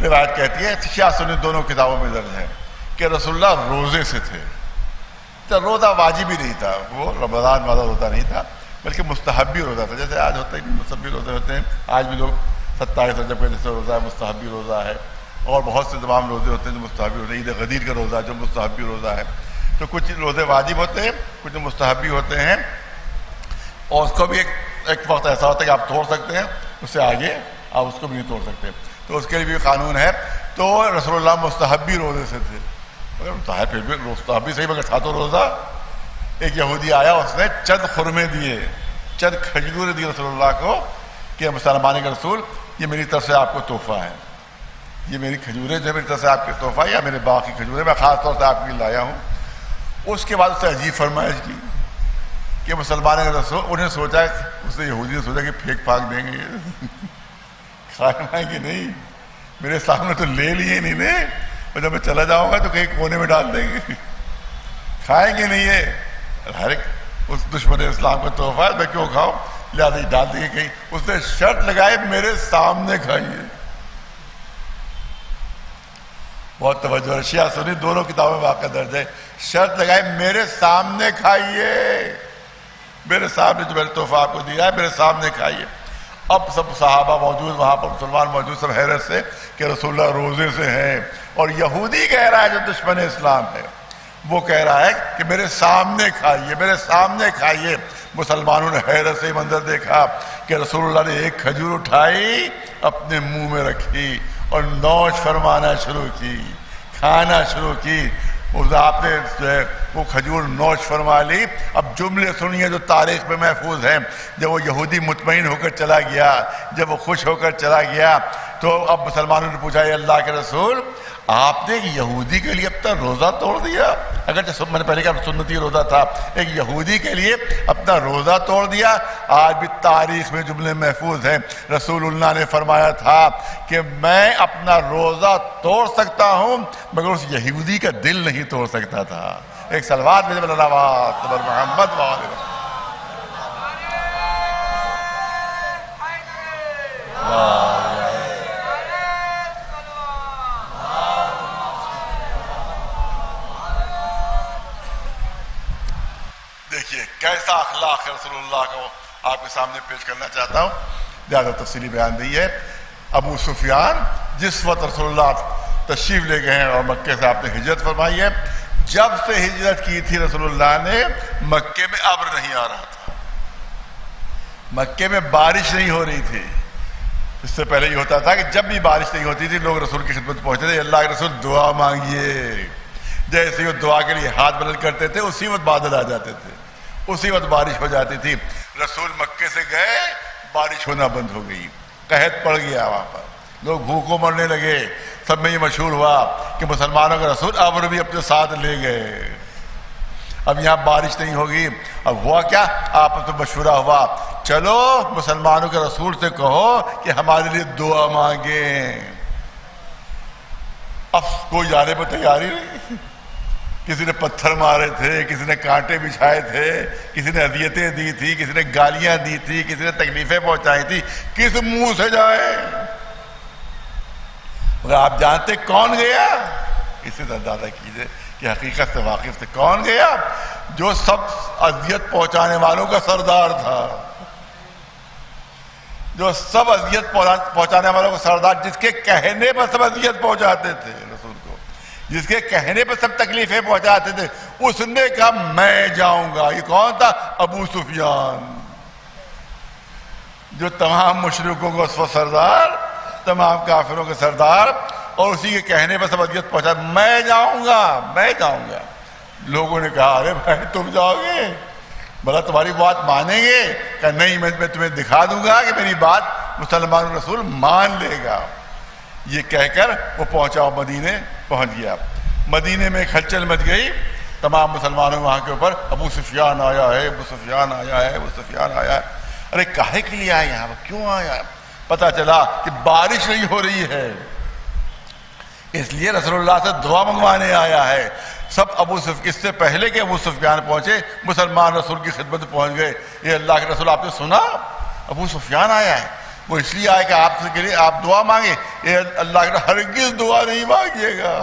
روایت کہتی ہے شیعہ سنی دونوں کتابوں میں درج ہے کہ رسول اللہ روزے سے تھے، تو روزہ واجب ہی نہیں تھا، وہ رمضان والا روزہ نہیں تھا بلکہ مستحبی روزہ تھا، جیسے آج ہوتا ہے مستحبی روزے ہوتے ہیں، آج بھی لوگ 27 رجب کا جیسے روزہ ہے مستحبی روزہ ہے، اور بہت سے تمام روزے ہوتے ہیں جو مستحبی ہوتے ہیں، عید غدیر کا روزہ جو مستحبی روزہ ہے، تو کچھ روزے واجب ہوتے ہیں، کچھ مستحبی ہوتے ہیں، اور اس کو بھی ایک وقت ایسا ہوتا ہے کہ آپ توڑ سکتے ہیں، اس سے آگے آپ اس کو بھی نہیں توڑ سکتے، تو اس کے لیے بھی قانون ہے۔ تو رسول اللہ مستحبی روزے سے تھے، مگر پھر بھی مستحبی صحیح مگر تھا تو روزہ۔ ایک یہودی آیا، اس نے چند خرمے دیے، چند کھجوریں دی رسول اللہ کو کہ مسلمان کے رسول یہ میری طرف سے آپ کو تحفہ ہے، یہ میری کھجوریں جو میری طرف سے آپ کے تحفہ ہے، یا میرے باغ کی کھجوریں میں خاص طور سے آپ کے لیے لایا ہوں۔ اس کے بعد اس نے عجیب فرمائش کی کہ مسلمان کے رسول، انہیں سوچا، اس نے یہودی نے سوچا کہ پھینک پھاک دیں گے کھائیں کہ نہیں، میرے سامنے تو لے لیے نہیں نے، اور جب میں چلا جاؤں گا تو کہیں کونے میں ڈال دیں گے، کھائیں گے نہیں، یہ ہر ایک اس دشمن اسلام کا تحفہ ہے، میں کیوں کھاؤں، لہٰذا ڈال دیں گے کہیں۔ اس نے شرط لگائے میرے سامنے کھائیے، بہت توجہ ہے، شیعہ سنی دونوں کتابوں میں واقع درج ہے، شرط لگائے میرے سامنے کھائیے، میرے سامنے جو میں نے تحفہ آپ کو دیا ہے میرے سامنے کھائیے۔ اب سب صحابہ موجود، وہاں پر مسلمان موجود، سب حیرت سے کہ رسول اللہ روزے سے ہیں، اور یہودی کہہ رہا ہے جو دشمن اسلام ہے، وہ کہہ رہا ہے کہ میرے سامنے کھائیے، میرے سامنے کھائیے۔ مسلمانوں نے حیرت سے منظر دیکھا کہ رسول اللہ نے ایک کھجور اٹھائی، اپنے منہ میں رکھی اور نوش فرمانا شروع کی، کھانا شروع کی۔ آپ نے وہ کھجور نوش فرما لی۔ اب جملے سنیے جو تاریخ میں محفوظ ہیں، جب وہ یہودی مطمئن ہو کر چلا گیا، جب وہ خوش ہو کر چلا گیا، تو اب مسلمانوں نے پوچھا، اے اللہ کے رسول، آپ نے ایک یہودی کے لیے اپنا روزہ توڑ دیا؟ اگرچہ میں نے پہلے کہا سنتی روزہ تھا، ایک یہودی کے لیے اپنا روزہ توڑ دیا۔ آج بھی تاریخ میں جملے محفوظ ہیں، رسول اللہ نے فرمایا تھا کہ میں اپنا روزہ توڑ سکتا ہوں مگر اس یہودی کا دل نہیں توڑ سکتا تھا۔ ایک صلوات میں محمد والے دیکھیے کیسا اخلاق ہے رسول اللہ کو آپ کے سامنے پیش کرنا چاہتا ہوں، زیادہ تفصیلی بیان دی ہے۔ ابو سفیان جس وقت رسول اللہ تشریف لے گئے ہیں اور مکے سے آپ نے ہجرت فرمائی ہے، جب سے ہجرت کی تھی رسول اللہ نے مکے میں ابر نہیں آ رہا تھا، مکے میں بارش نہیں ہو رہی تھی۔ اس سے پہلے یہ ہوتا تھا کہ جب بھی بارش نہیں ہوتی تھی لوگ رسول کی خدمت پہنچتے تھے، اللہ کے رسول دعا مانگیے، جیسے وہ دعا کے لیے ہاتھ بلند کرتے تھے اسی وقت بادل آ جاتے تھے، اسی وقت بارش ہو جاتی تھی۔ رسول مکے سے گئے، بارش ہونا بند ہو گئی، قحط پڑ گیا، وہاں پر لوگ بھوکوں مرنے لگے۔ سب میں یہ مشہور ہوا کہ مسلمانوں کا رسول ابر بھی اپنے ساتھ لے گئے، اب یہاں بارش نہیں ہوگی۔ اب ہوا کیا، آپس میں مشورہ ہوا، چلو مسلمانوں کے رسول سے کہو کہ ہمارے لیے دعا مانگیں۔ اب کوئی جانے پر تیاری نہیں، کسی نے پتھر مارے تھے، کسی نے کانٹے بچھائے تھے، کسی نے اذیتیں دی تھی، کسی نے گالیاں دی تھی، کسی نے تکلیفیں پہنچائی تھی، کس منہ سے جائے؟ مگر آپ جانتے کون گیا؟ اسے اندازہ کیجئے کہ حقیقت سے واقف تھے۔ کون گیا؟ جو سب اذیت پہنچانے والوں کا سردار تھا، جو سب اذیت پہنچانے والوں کا سردار، جس کے کہنے پر سب اذیت پہنچاتے تھے رسول کو، جس کے کہنے پر سب تکلیفیں پہنچاتے تھے، اس نے کہا میں جاؤں گا۔ یہ کون تھا؟ ابو سفیان، جو تمام مشرکوں کا اس وقت سردار، تمام کافروں کے سردار، اور اسی کے کہنے پر سب اذیت پہنچا، میں جاؤں گا، میں جاؤں گا۔ لوگوں نے کہا ارے بھائی تم جاؤ گے، بھلا تمہاری بات مانیں گے؟ کہ نہیں، میں تمہیں دکھا دوں گا کہ میری بات مسلمان رسول مان لے گا۔ یہ کہہ کر وہ پہنچا، مدینے پہنچ گیا۔ مدینے میں ایک ہلچل مچ گئی، تمام مسلمانوں وہاں کے اوپر، ابو سفیان آیا ہے، ابو سفیان آیا ہے، ابو سفیان آیا ہے۔ ارے کاہے کے لیے آیا یہاں پر، کیوں آیا؟ پتہ چلا کہ بارش نہیں ہو رہی ہے، اس لیے رسول اللہ سے دعا منگوانے آیا ہے۔ سب اس سے پہلے کہ ابو سفیان پہنچے، مسلمان رسول کی خدمت پہنچ گئے۔ یہ اللہ کے رسول، آپ نے سنا ابو سفیان آیا ہے؟ وہ اس لیے آئے کہ آپ کے لیے آپ دعا مانگے۔ یہ اللہ کے رسول ہرگز دعا نہیں مانگیے گا،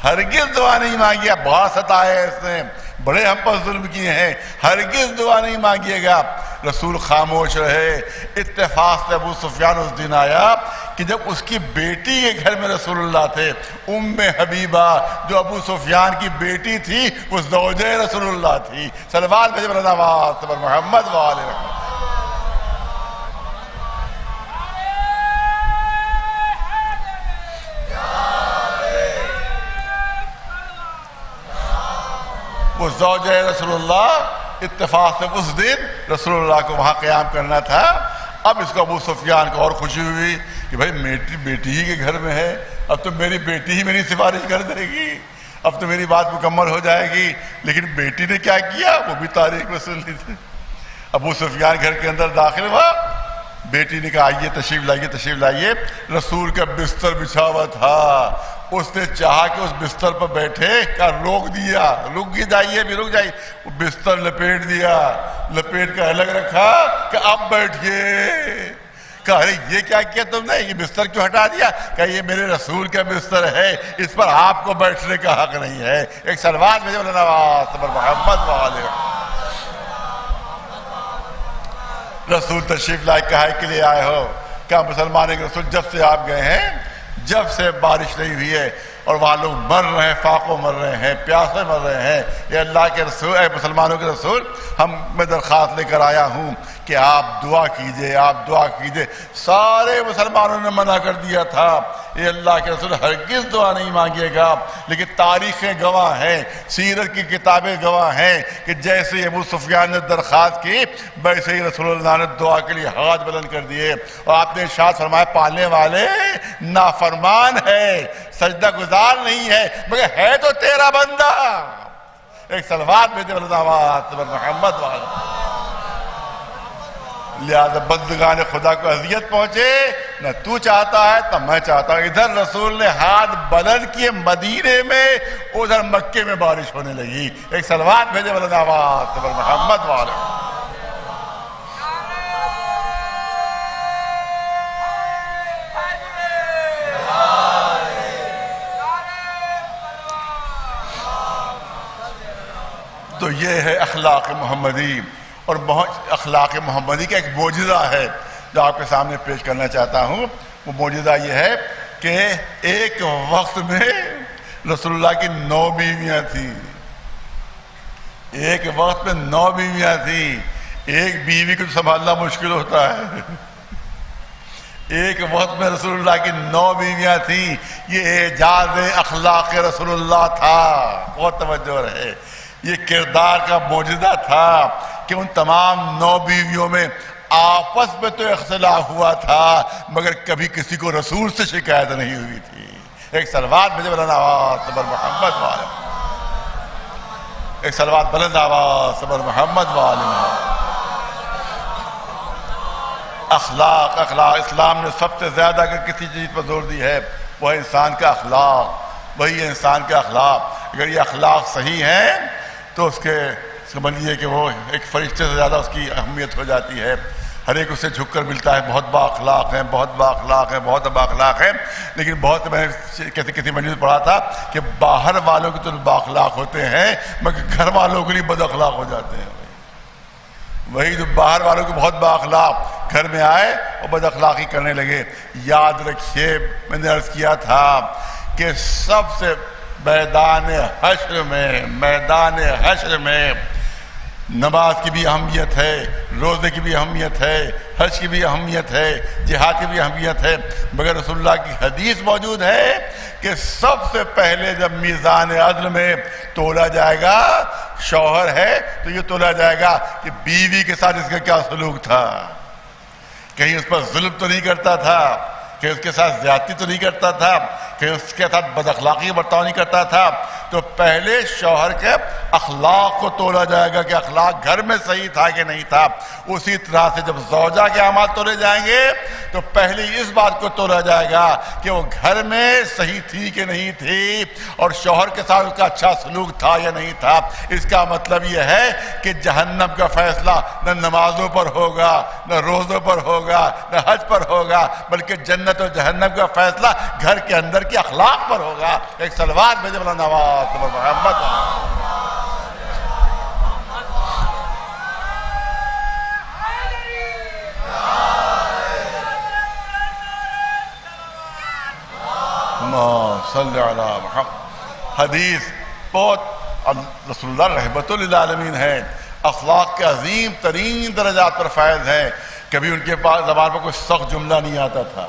ہرگز دعا نہیں مانگیے گا، بہت ستایا ہے اس نے، بڑے ہم پر ظلم کیے ہیں، ہرگز دعا نہیں مانگیے گا۔ رسول خاموش رہے۔ اتفاق سے ابو سفیان اس دن آیا کہ جب اس کی بیٹی کے گھر میں رسول اللہ تھے، ام حبیبہ جو ابو سفیان کی بیٹی تھی، وہ زوجہ رسول اللہ تھی۔ صلوات بھیجے پر محمد وآلہ محمد۔ وہ زوجہ رسول اللہ، اتفاق سے اس دن رسول اللہ کو وہاں قیام کرنا تھا۔ اب اس کو ابو سفیان کو اور خوشی ہوئی کہ بھائی میری بیٹی ہی کے گھر میں ہے، اب تو میری بیٹی ہی میری سفارش کر دے گی، اب تو میری بات مکمل ہو جائے گی۔ لیکن بیٹی نے کیا کیا، وہ بھی تاریخ میں سن لی تھی۔ ابو سفیان گھر کے اندر داخل ہوا، بیٹی نے کہا آئیے تشریف لائیے، تشریف لائیے۔ رسول کا بستر بچھا ہوا تھا، اس نے چاہا کہ اس بستر پر بیٹھے، کہا روک دیا، رک جائیے بھی، رک جائیے۔ وہ بستر لپیٹ دیا، لپیٹ کر الگ رکھا کہ اب بیٹھیے۔ کہا ارے یہ کیا کیا تم نے، یہ بستر کیوں ہٹا دیا؟ کہ یہ میرے رسول کا بستر ہے، اس پر آپ کو بیٹھنے کا حق نہیں ہے۔ ایک صلوات بھیجو محمد وآلہ۔ رسول تشریف لائے، کہا کے لیے آئے ہو؟ کہا مسلمان کے رسول جب سے آپ گئے ہیں، جب سے بارش نہیں ہوئی ہے اور وہاں لوگ مر رہے ہیں، فاقوں مر رہے ہیں، پیاسے مر رہے ہیں، یہ اللہ کے رسول، اے مسلمانوں کے رسول، میں درخواست لے کر آیا ہوں کہ آپ دعا کیجئے، آپ دعا کیجئے۔ سارے مسلمانوں نے منع کر دیا تھا، یہ اللہ کے رسول ہرگز دعا نہیں مانگیے گا۔ لیکن تاریخیں گواہ ہیں، سیرت کی کتابیں گواہ ہیں کہ جیسے ابو سفیان نے درخواست کی، ویسے ہی رسول اللہ نے دعا کے لیے ہاتھ بلند کر دیے، اور آپ نے ارشاد فرمایا پالنے والے نافرمان ہے، سجدہ گزار نہیں ہے، مگر ہے تو تیرا بندہ۔ ایک صلوات بھیجے محمد وآلہ۔ لہذا بندگان خدا کو اذیت پہنچے، نہ تو چاہتا ہے تو میں چاہتا ہوں۔ ادھر رسول نے ہاتھ بلند کیے مدینے میں، ادھر مکے میں بارش ہونے لگی۔ ایک صلوات بھیجے محمد وآلہ۔ تو یہ ہے اخلاق محمدی، اور اخلاق محمدی کا ایک معجزہ ہے جو آپ کے سامنے پیش کرنا چاہتا ہوں۔ وہ معجزہ یہ ہے کہ ایک وقت میں رسول اللہ کی 9 بیویاں تھیں، ایک وقت میں 9 بیویاں تھیں۔ ایک بیوی کو سنبھالنا مشکل ہوتا ہے، ایک وقت میں رسول اللہ کی 9 بیویاں تھیں. یہ اعجاز اخلاق رسول اللہ تھا. بہت توجہ رہے. یہ کردار کا معجزہ تھا کہ ان تمام 9 بیویوں میں آپس میں تو اختلاف ہوا تھا مگر کبھی کسی کو رسول سے شکایت نہیں ہوئی تھی. ایک صلوات بجے بلند آواز صبر محمد والے. ایک صلوات بلند آواز صبر محمد والے. اخلاق اسلام نے سب سے زیادہ اگر کسی چیز پر زور دی ہے وہ ہے انسان کا اخلاق. وہی ہے انسان کا اخلاق. اگر یہ اخلاق صحیح ہیں تو اس کے سمجھ لیجیے کہ وہ ایک فرشتے سے زیادہ اس کی اہمیت ہو جاتی ہے. ہر ایک اسے جھک کر ملتا ہے. بہت با اخلاق ہیں, بہت با اخلاق ہیں, بہت با اخلاق ہیں. لیکن بہت میں نے کسی مجلس میں پڑھا تھا کہ باہر والوں کے تو با اخلاق ہوتے ہیں مگر گھر والوں کے لیے بد اخلاق ہو جاتے ہیں. وہی جو باہر والوں کے بہت با اخلاق گھر میں آئے اور بد اخلاقی کرنے لگے. یاد رکھیے میں نے عرض کیا تھا کہ سب سے میدان حشر میں نماز کی بھی اہمیت ہے, روزے کی بھی اہمیت ہے, حج کی بھی اہمیت ہے, جہاد کی بھی اہمیت ہے. مگر رسول اللہ کی حدیث موجود ہے کہ سب سے پہلے جب میزان عدل میں تولا جائے گا, شوہر ہے تو یہ تولا جائے گا کہ بیوی کے ساتھ اس کا کیا سلوک تھا. کہیں اس پر ظلم تو نہیں کرتا تھا, کہیں اس کے ساتھ زیادتی تو نہیں کرتا تھا, کہیں اس کے ساتھ بد اخلاقی برتاؤ نہیں کرتا تھا. تو پہلے شوہر کے اخلاق کو تولا جائے گا کہ اخلاق گھر میں صحیح تھا کہ نہیں تھا. اسی طرح سے جب زوجہ کے اعمال تولے جائیں گے تو پہلے اس بات کو تولا جائے گا کہ وہ گھر میں صحیح تھی کہ نہیں تھی اور شوہر کے ساتھ اس کا اچھا سلوک تھا یا نہیں تھا. اس کا مطلب یہ ہے کہ جہنم کا فیصلہ نہ نمازوں پر ہوگا, نہ روزوں پر ہوگا, نہ حج پر ہوگا, بلکہ جنت اور جہنم کا فیصلہ گھر کے اندر کے اخلاق پر ہوگا. ایک صلوات بھیجے بلند آواز محمد. صلی علی محمد. حدیث بہت رسول اللہ رحمت للعالمین ہے. اخلاق کے عظیم ترین درجات پر فائز ہیں. کبھی ان کے پاس زبان پر کوئی سخت جملہ نہیں آتا تھا,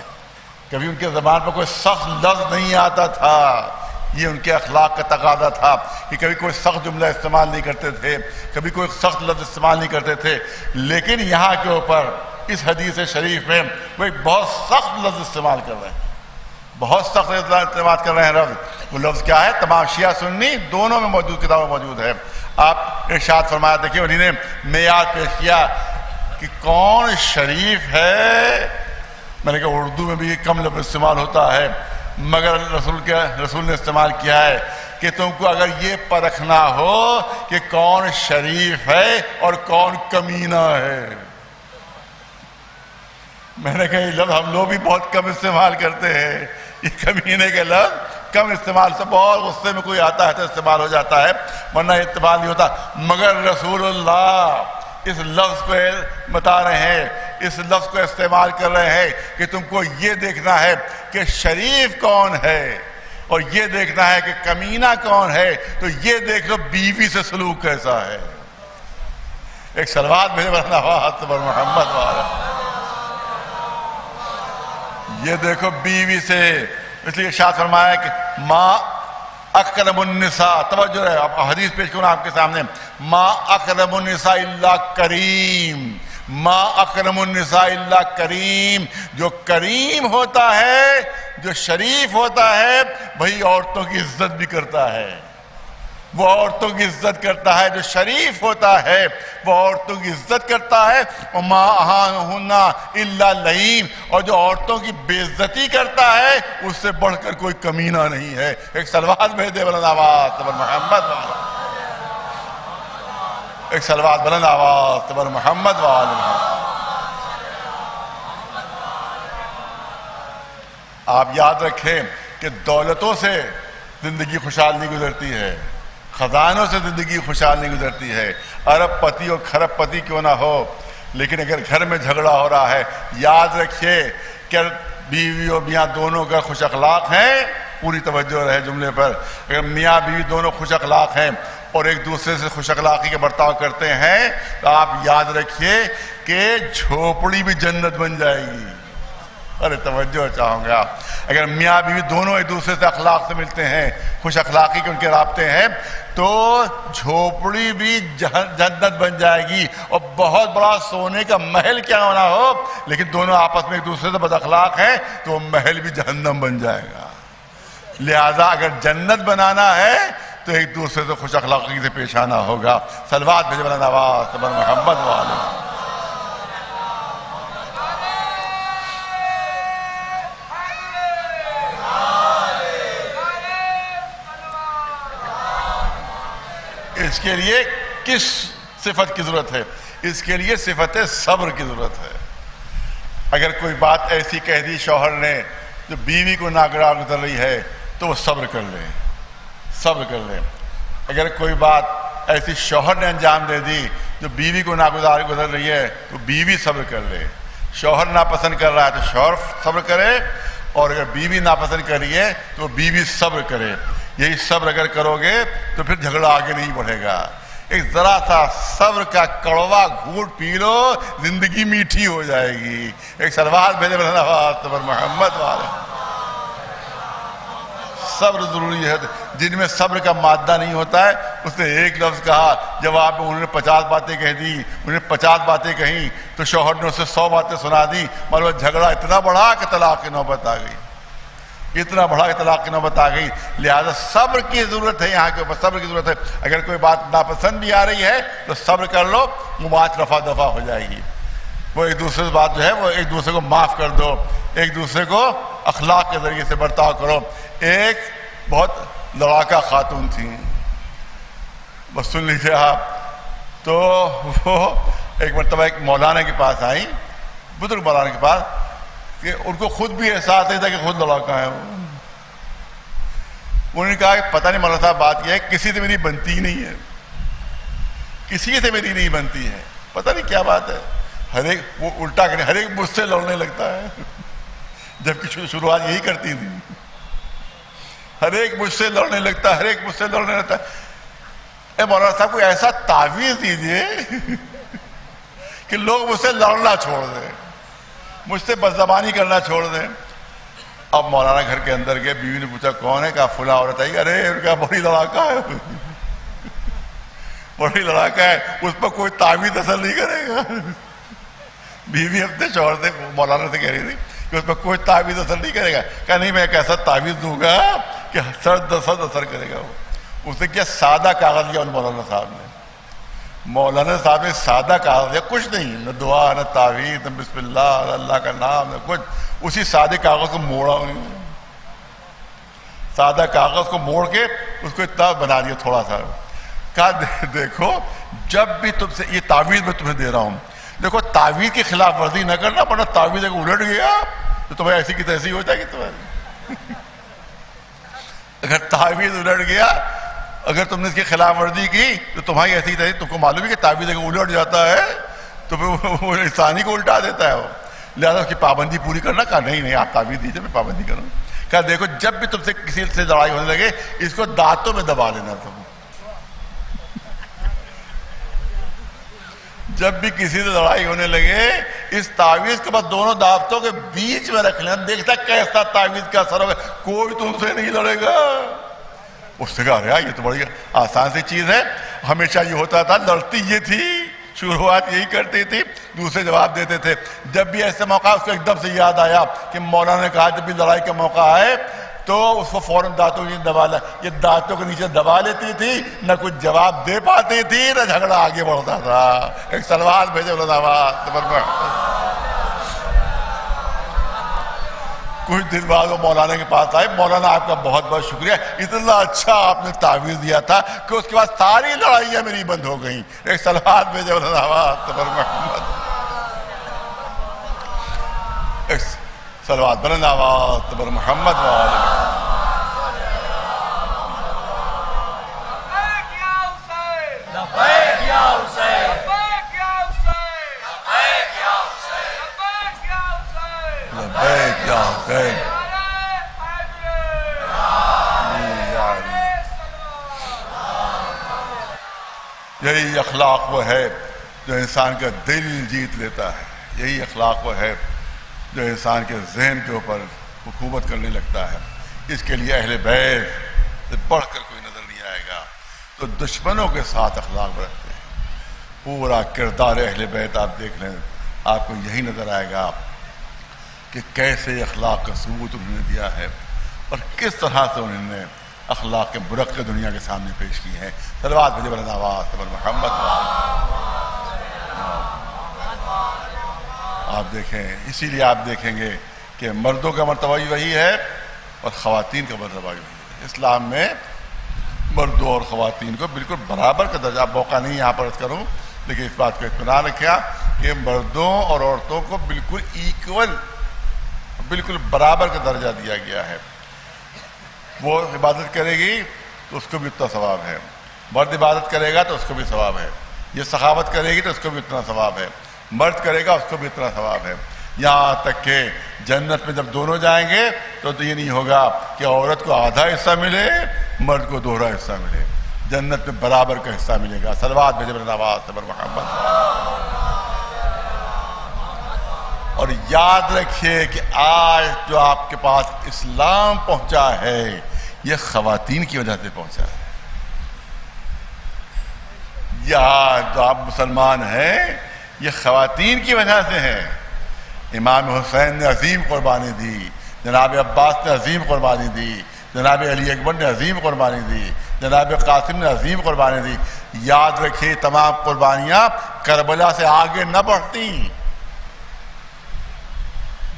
کبھی ان کے زبان پر کوئی سخت لفظ نہیں آتا تھا. یہ ان کے اخلاق کا تقاضا تھا کہ کبھی کوئی سخت جملہ استعمال نہیں کرتے تھے, کبھی کوئی سخت لفظ استعمال نہیں کرتے تھے. لیکن یہاں کے اوپر اس حدیث شریف میں وہ ایک بہت سخت لفظ استعمال کر رہے ہیں, بہت سخت استعمال کر رہے ہیں لفظ. وہ لفظ کیا ہے؟ تمام شیعہ سنی دونوں میں موجود کتابوں موجود ہے. آپ ارشاد فرمایا, دیکھیے انہوں نے معیار پیش کیا کہ کون شریف ہے. میں نے کہا اردو میں بھی کم لفظ استعمال ہوتا ہے مگر رسول نے استعمال کیا ہے کہ تم کو اگر یہ پرکھنا ہو کہ کون شریف ہے اور کون کمینہ ہے. میں نے کہا یہ لفظ ہم لوگ بھی بہت کم استعمال کرتے ہیں. یہ کمینے کے لفظ کم استعمال سے بہت غصے میں کوئی آتا ہے تو استعمال ہو جاتا ہے, ورنہ استعمال نہیں ہوتا. مگر رسول اللہ اس لفظ کو بتا رہے ہیں, اس لفظ کو استعمال کر رہے ہیں کہ تم کو یہ دیکھنا ہے کہ شریف کون ہے اور یہ دیکھنا ہے کہ کمینہ کون ہے. تو یہ دیکھ لو بیوی سے سلوک کیسا ہے. ایک صلوات بھیجے بلند آواز پر محمد والا. یہ دیکھو بیوی سے, اس لیے ارشاد فرمایا کہ ما اکرم النساء, توجہ رہے اب حدیث پیش کروں آپ کے سامنے, ما اکرم النساء الا کریم, ما اکرم النساء الا کریم. جو کریم ہوتا ہے, جو شریف ہوتا ہے, وہی عورتوں کی عزت بھی کرتا ہے. وہ عورتوں کی عزت کرتا ہے. جو شریف ہوتا ہے وہ عورتوں کی عزت کرتا ہے. وما اہانہن الا لئیم, اور جو عورتوں کی بے عزتی کرتا ہے اس سے بڑھ کر کوئی کمینہ نہیں ہے. ایک صلوات بھیج دے بلند آواز تبر محمد والا. ایک صلوات بلند آواز تبر محمد والا. آپ یاد رکھیں کہ دولتوں سے زندگی خوشحال نہیں گزرتی ہے, خزانوں سے زندگی خوشحال نہیں گزرتی ہے. ارب پتی اور کھرب پتی کیوں نہ ہو, لیکن اگر گھر میں جھگڑا ہو رہا ہے, یاد رکھیے کہ بیوی اور میاں دونوں کا خوش اخلاق ہیں. پوری توجہ رہے جملے پر. اگر میاں بیوی دونوں خوش اخلاق ہیں اور ایک دوسرے سے خوش اخلاقی کے برتاؤ کرتے ہیں تو آپ یاد رکھیے کہ جھوپڑی بھی جنت بن جائے گی. ارے توجہ چاہوں گا، اگر میاں بیوی دونوں ایک دوسرے سے اخلاق سے ملتے ہیں، خوش اخلاقی کے ان کے رابطے ہیں، تو جھوپڑی بھی جنت بن جائے گی، اور بہت بڑا سونے کا محل کیا ہونا ہو، لیکن دونوں آپس میں ایک دوسرے سے بد اخلاق ہیں تو وہ محل بھی جہنم بن جائے گا۔ لہذا اگر جنت بنانا ہے تو ایک دوسرے سے خوش اخلاقی سے پیش آنا ہوگا۔ صلوات بھیجے مولانا نواز صبر محمد والے۔ اس کے لیے کس صفت کی ضرورت ہے؟ اس کے لیے صفت صبر کی ضرورت ہے۔ اگر کوئی بات ایسی کہہ دی شوہر نے جو بیوی کو ناگوار گزر رہی ہے تو وہ صبر کر لے، صبر کر لے۔ اگر کوئی بات ایسی شوہر نے انجام دے دی جو بیوی کو ناگوار گزر رہی ہے تو بیوی صبر کر لے۔ شوہر ناپسند کر رہا ہے تو شوہر صبر کرے، اور اگر بیوی ناپسند کر رہی ہے تو بیوی صبر کرے۔ یہی صبر اگر کرو گے تو پھر جھگڑا آگے نہیں بڑھے گا۔ ایک ذرا سا صبر کا کڑوا گھونٹ پی لو، زندگی میٹھی ہو جائے گی۔ ایک صلوات بھیجے مولانا نواز صبر محمد والے۔ صبر ضروری ہے۔ جن میں صبر کا مادہ نہیں ہوتا ہے اس نے ایک لفظ کہا، جب آپ انہوں نے 50 باتیں کہہ دی، انہوں نے 50 باتیں کہیں تو شوہر نے اسے 100 باتیں سنا دی، مگر جھگڑا اتنا بڑھا کہ طلاق کی نوبت آ گئی، اتنا بڑا طلاق کی نوبت آ گئی۔ لہذا صبر کی ضرورت ہے، یہاں کے اوپر صبر کی ضرورت ہے۔ اگر کوئی بات ناپسند بھی آ رہی ہے تو صبر کر لو، وہ بات رفع دفع ہو جائے گی۔ وہ ایک دوسرے سے بات جو ہے وہ ایک دوسرے کو معاف کر دو، ایک دوسرے کو اخلاق کے ذریعے سے برتاؤ کرو۔ ایک بہت لڑاکا خاتون تھیں، بس سن لیجیے آپ، تو وہ ایک مرتبہ ایک مولانا کے پاس آئیں، بزرگ مولانا کے پاس، کہ ان کو خود بھی احساس نہیں تھا کہ خود لڑاکا ہے۔ انہوں نے کہا کہ پتہ نہیں مولانا صاحب بات یہ ہے کسی سے میری بنتی ہی نہیں ہے، کسی سے میری نہیں بنتی ہے، پتہ نہیں کیا بات ہے۔ ہر ایک وہ الٹا کرے، ہر ایک مجھ سے لڑنے لگتا ہے، جبکہ شروعات یہی کرتی تھی، ہر ایک مجھ سے لڑنے لگتا ہے، ہر ایک مجھ سے لڑنے لگتا ہے۔ اے مولانا صاحب کوئی ایسا تعویذ دیجیے کہ لوگ مجھ سے لڑنا چھوڑ دیں، مجھ سے بدزبانی کرنا چھوڑ دیں۔ اب مولانا گھر کے اندر گئے، بیوی نے پوچھا کون ہے؟ کہا فلاں عورت آئی۔ ارے کیا بڑی لڑاکا ہے، بڑی لڑاکا ہے، اس پر کوئی تعویذ اثر نہیں کرے گا۔ بیوی اپنے شوہر سے مولانا سے کہہ رہی تھی کہ اس پر کوئی تعویذ اثر نہیں کرے گا۔ کہا نہیں، میں ایک ایسا تعویذ دوں گا کہ سرد اثر کرے گا۔ اس نے کیا سادہ کاغذ لیا ان مولانا صاحب نے، مولانا صاحب نے سادہ کاغذ لیا، کچھ نہیں، نہ دعا نہ تعویذ نہ بسم اللہ نہ اللہ کا نام نہ کچھ، اسی سادے کاغذ کو موڑا، سادہ کاغذ کو موڑ کے اس کو اتنا بنا دیا تھوڑا سا۔ کہا دیکھو جب بھی تم سے یہ تعویذ میں تمہیں دے رہا ہوں، دیکھو تعویذ کی خلاف ورزی نہ کرنا، ورنہ تعویذ اگر الٹ گیا تو تمہیں ایسی کی تیسی ہو جائے گی تمہاری۔ اگر تعویذ الٹ گیا، اگر تم نے اس کی خلاف ورزی کی تو تمہاری ایسی تیسی، تم کو معلوم ہے کہ تعویذ اگر الٹ جاتا ہے تو پھر وہ انسانی کو الٹا دیتا ہے وہ، لہٰذا اس کی پابندی پوری کرنا۔ کہا نہیں آپ تعویذ دیجیے، میں پابندی کروں۔ کہا دیکھو جب بھی تم سے کسی سے لڑائی ہونے لگے اس کو دانتوں میں دبا لینا، تم جب بھی کسی سے لڑائی ہونے لگے اس تعویذ کے بعد دونوں دانتوں کے بیچ میں رکھ لینا، دیکھتا کیسا تعویذ کا اثر ہوگا، کوئی تم سے نہیں لڑے گا۔ اس نے کہا ارے یہ تو بڑی آسان سی چیز ہے، ہمیشہ یہ ہوتا تھا، لڑتی یہ تھی، شروعات یہی کرتی تھی، دوسرے جواب دیتے تھے۔ جب بھی ایسے موقع اس کو ایک دم سے یاد آیا کہ مولانا نے کہا جب بھی لڑائی کا موقع آئے تو اس کو فوراً دانتوں کے دبا لیا۔ یہ دانتوں کے نیچے دبا لیتی تھی، نہ کچھ جواب دے پاتی تھی، نہ جھگڑا آگے بڑھتا تھا۔ ایک صلوات بھیجے کچھ دن بعد وہ مولانا کے پاس آئے، مولانا آپ کا بہت بہت شکریہ، اتنا اچھا آپ نے تعویذ دیا تھا کہ اس کے بعد ساری لڑائیاں میری بند ہو گئیں۔ ایک صلوات بھیجے محمد، ایک صلوات بر محمد یہی اخلاق وہ ہے جو انسان کا دل جیت لیتا ہے، یہی اخلاق وہ ہے جو انسان کے ذہن کے اوپر حکومت کرنے لگتا ہے. اس کے لیے اہل بیت سے بڑھ کر کوئی نظر نہیں آئے گا. تو دشمنوں کے ساتھ اخلاق برتتے ہیں. پورا کردار اہل بیت آپ دیکھ لیں, آپ کو یہی نظر آئے گا کہ کیسے اخلاق کا ثبوت انہوں نے دیا ہے اور کس طرح سے انہوں نے اخلاق کے برقع دنیا کے سامنے پیش کی ہیں. صلوات بھیجے بلند آواز پر محمد. آپ دیکھیں, اسی لیے آپ دیکھیں گے کہ مردوں کا مرتبہ بھی وہی ہے اور خواتین کا مرتبہ بھی وہی ہے. اسلام میں مردوں اور خواتین کو بالکل برابر کا درجہ, موقع نہیں یہاں پر عرض کروں, لیکن اس بات کو اطمینان رکھا کہ مردوں اور عورتوں کو بالکل ایکول, بالکل برابر کا درجہ دیا گیا ہے. وہ عبادت کرے گی تو اس کو بھی اتنا ثواب ہے, مرد عبادت کرے گا تو اس کو بھی ثواب ہے, یہ سخاوت کرے گی تو اس کو بھی اتنا ثواب ہے, مرد کرے گا اس کو بھی اتنا ثواب ہے. یہاں تک کہ جنت میں جب دونوں جائیں گے تو یہ نہیں ہوگا کہ عورت کو آدھا حصہ ملے, مرد کو دوہرا حصہ ملے. جنت میں برابر کا حصہ ملے گا. صلوات بھیجے بلند آواز پر محمد. اور یاد رکھیے کہ آج جو آپ کے پاس اسلام پہنچا ہے یہ خواتین کی وجہ سے پہنچا ہے. یہ جو آپ مسلمان ہیں یہ خواتین کی وجہ سے ہے. امام حسین نے عظیم قربانی دی, جناب عباس نے عظیم قربانی دی, جناب علی اکبر نے عظیم قربانی دی, جناب قاسم نے عظیم قربانی دی. یاد رکھیے تمام قربانیاں کربلا سے آگے نہ بڑھتی.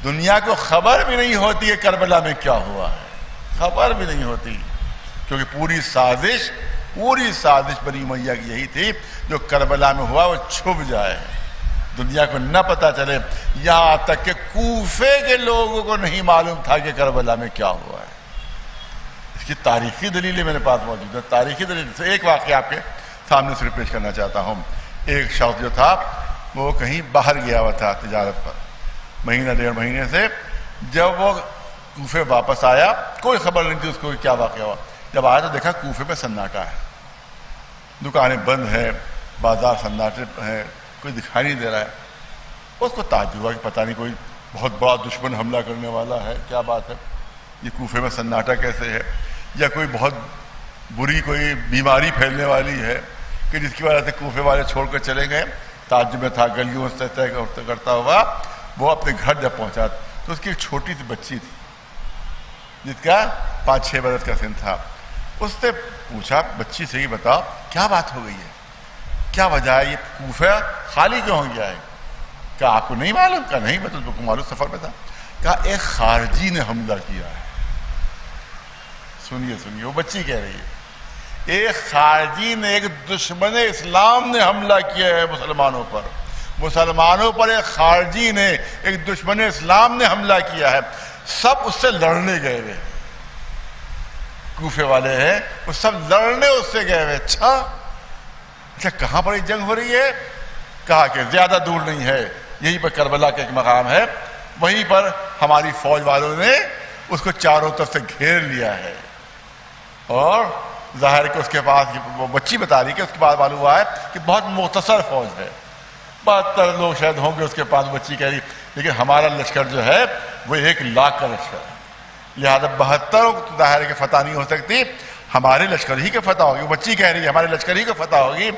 دنیا کو خبر بھی نہیں ہوتی ہے کربلا میں کیا ہوا ہے, خبر بھی نہیں ہوتی, کیونکہ پوری سازش بنی امیہ کی یہی تھی جو کربلا میں ہوا وہ چھپ جائے, دنیا کو نہ پتہ چلے. یہاں تک کہ کوفے کے لوگوں کو نہیں معلوم تھا کہ کربلا میں کیا ہوا ہے. اس کی تاریخی دلیلیں میرے پاس موجود ہیں. تاریخی دلیل سے ایک واقعہ آپ کے سامنے صرف پیش کرنا چاہتا ہوں. ایک شخص جو تھا وہ کہیں باہر گیا ہوا تھا تجارت پر, مہینہ ڈیڑھ مہینے سے. جب وہ کوفے واپس آیا کوئی خبر نہیں تھی اس کو کیا واقعہ ہوا. جب آیا تو دیکھا کوفے میں سناٹا ہے, دکانیں بند ہیں, بازار سناٹے ہیں, کوئی دکھائی نہیں دے رہا ہے. اس کو تعجب ہوا کہ پتہ نہیں کوئی بہت بڑا دشمن حملہ کرنے والا ہے, کیا بات ہے, یہ کوفے میں سناٹا کیسے ہے, یا کوئی بہت بری کوئی بیماری پھیلنے والی ہے کہ جس کی وجہ سے کوفے والے چھوڑ کر چلے گئے. تعجب میں تھا, گلیوں سے طے کرتا ہوا وہ اپنے گھر جب پہنچا تو اس کی ایک چھوٹی سی بچی تھی جس کا 5-6 برس کا سن تھا. اس سے پوچھا بچی سے ہی بتاؤ کیا بات ہو گئی ہے, کیا وجہ ہے, یہ کوفہ خالی کیوں ہو گیا ہے؟ کہا آپ کو نہیں معلوم؟ کہا نہیں, میں تو معلوم سفر میں تھا. کہا ایک خارجی نے حملہ کیا ہے. سنیے وہ بچی کہہ رہی ہے ایک خارجی نے, ایک دشمن اسلام نے حملہ کیا ہے مسلمانوں پر ایک خارجی نے, ایک دشمن اسلام نے حملہ کیا ہے. سب اس سے لڑنے گئے ہوئے, کوفے والے ہیں وہ سب لڑنے اس سے گئے ہوئے. اچھا کہاں پر یہ جنگ ہو رہی ہے؟ کہا کہ زیادہ دور نہیں ہے, یہیں پر کربلا کا ایک مقام ہے, وہیں پر ہماری فوج والوں نے اس کو چاروں طرف سے گھیر لیا ہے. اور ظاہر ہے کہ اس کے پاس, وہ بچی بتا رہی کہ اس کے بعد معلوم ہوا ہے کہ بہت مختصر فوج ہے, 72 لوگ شاید ہوں گے اس کے پاس. بچی کہہ رہی لیکن ہمارا لشکر جو ہے وہ 1 لاکھ کا لشکر ہے, لہذا 72 ظاہر ہے کہ فتح نہیں ہو سکتی, ہمارے لشکر ہی کے فتح ہوگی. بچی کہہ رہی ہے ہمارے لشکر ہی کے فتح ہوگی.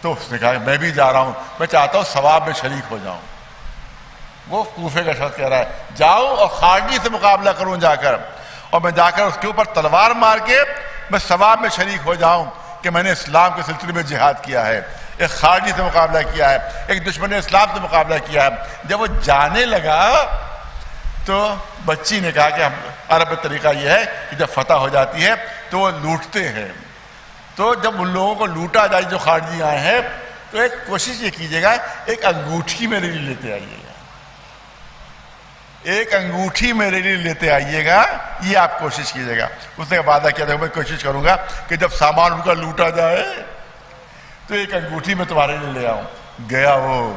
تو اس نے کہا میں بھی جا رہا ہوں, میں چاہتا ہوں ثواب میں شریک ہو جاؤں. وہ کوفے کا شخص کہہ رہا ہے جاؤ اور خارجی سے مقابلہ کروں جا کر, اور میں جا کر اس کے اوپر تلوار مار کے میں ثواب میں شریک ہو جاؤں کہ میں نے اسلام کے سلسلے میں جہاد کیا ہے, ایک خارجی سے مقابلہ کیا ہے, ایک دشمن اسلام سے مقابلہ کیا ہے. جب وہ جانے لگا تو بچی نے کہا کہ عرب میں طریقہ یہ ہے کہ جب فتح ہو جاتی ہے تو وہ لوٹتے ہیں, تو جب ان لوگوں کو لوٹا جائے جو خارجی آئے ہیں تو ایک کوشش یہ کیجیے گا ایک انگوٹھی میرے لیے لیتے آئیے گا, ایک انگوٹھی میرے لیے لیتے آئیے گا, یہ آپ کوشش کیجیے گا. اس نے وعدہ کیا تھا میں کوشش کروں گا کہ جب سامان ان کا لوٹا جائے تو ایک انگوٹھی میں تمہارے لیے لے آؤں. گیا وہ,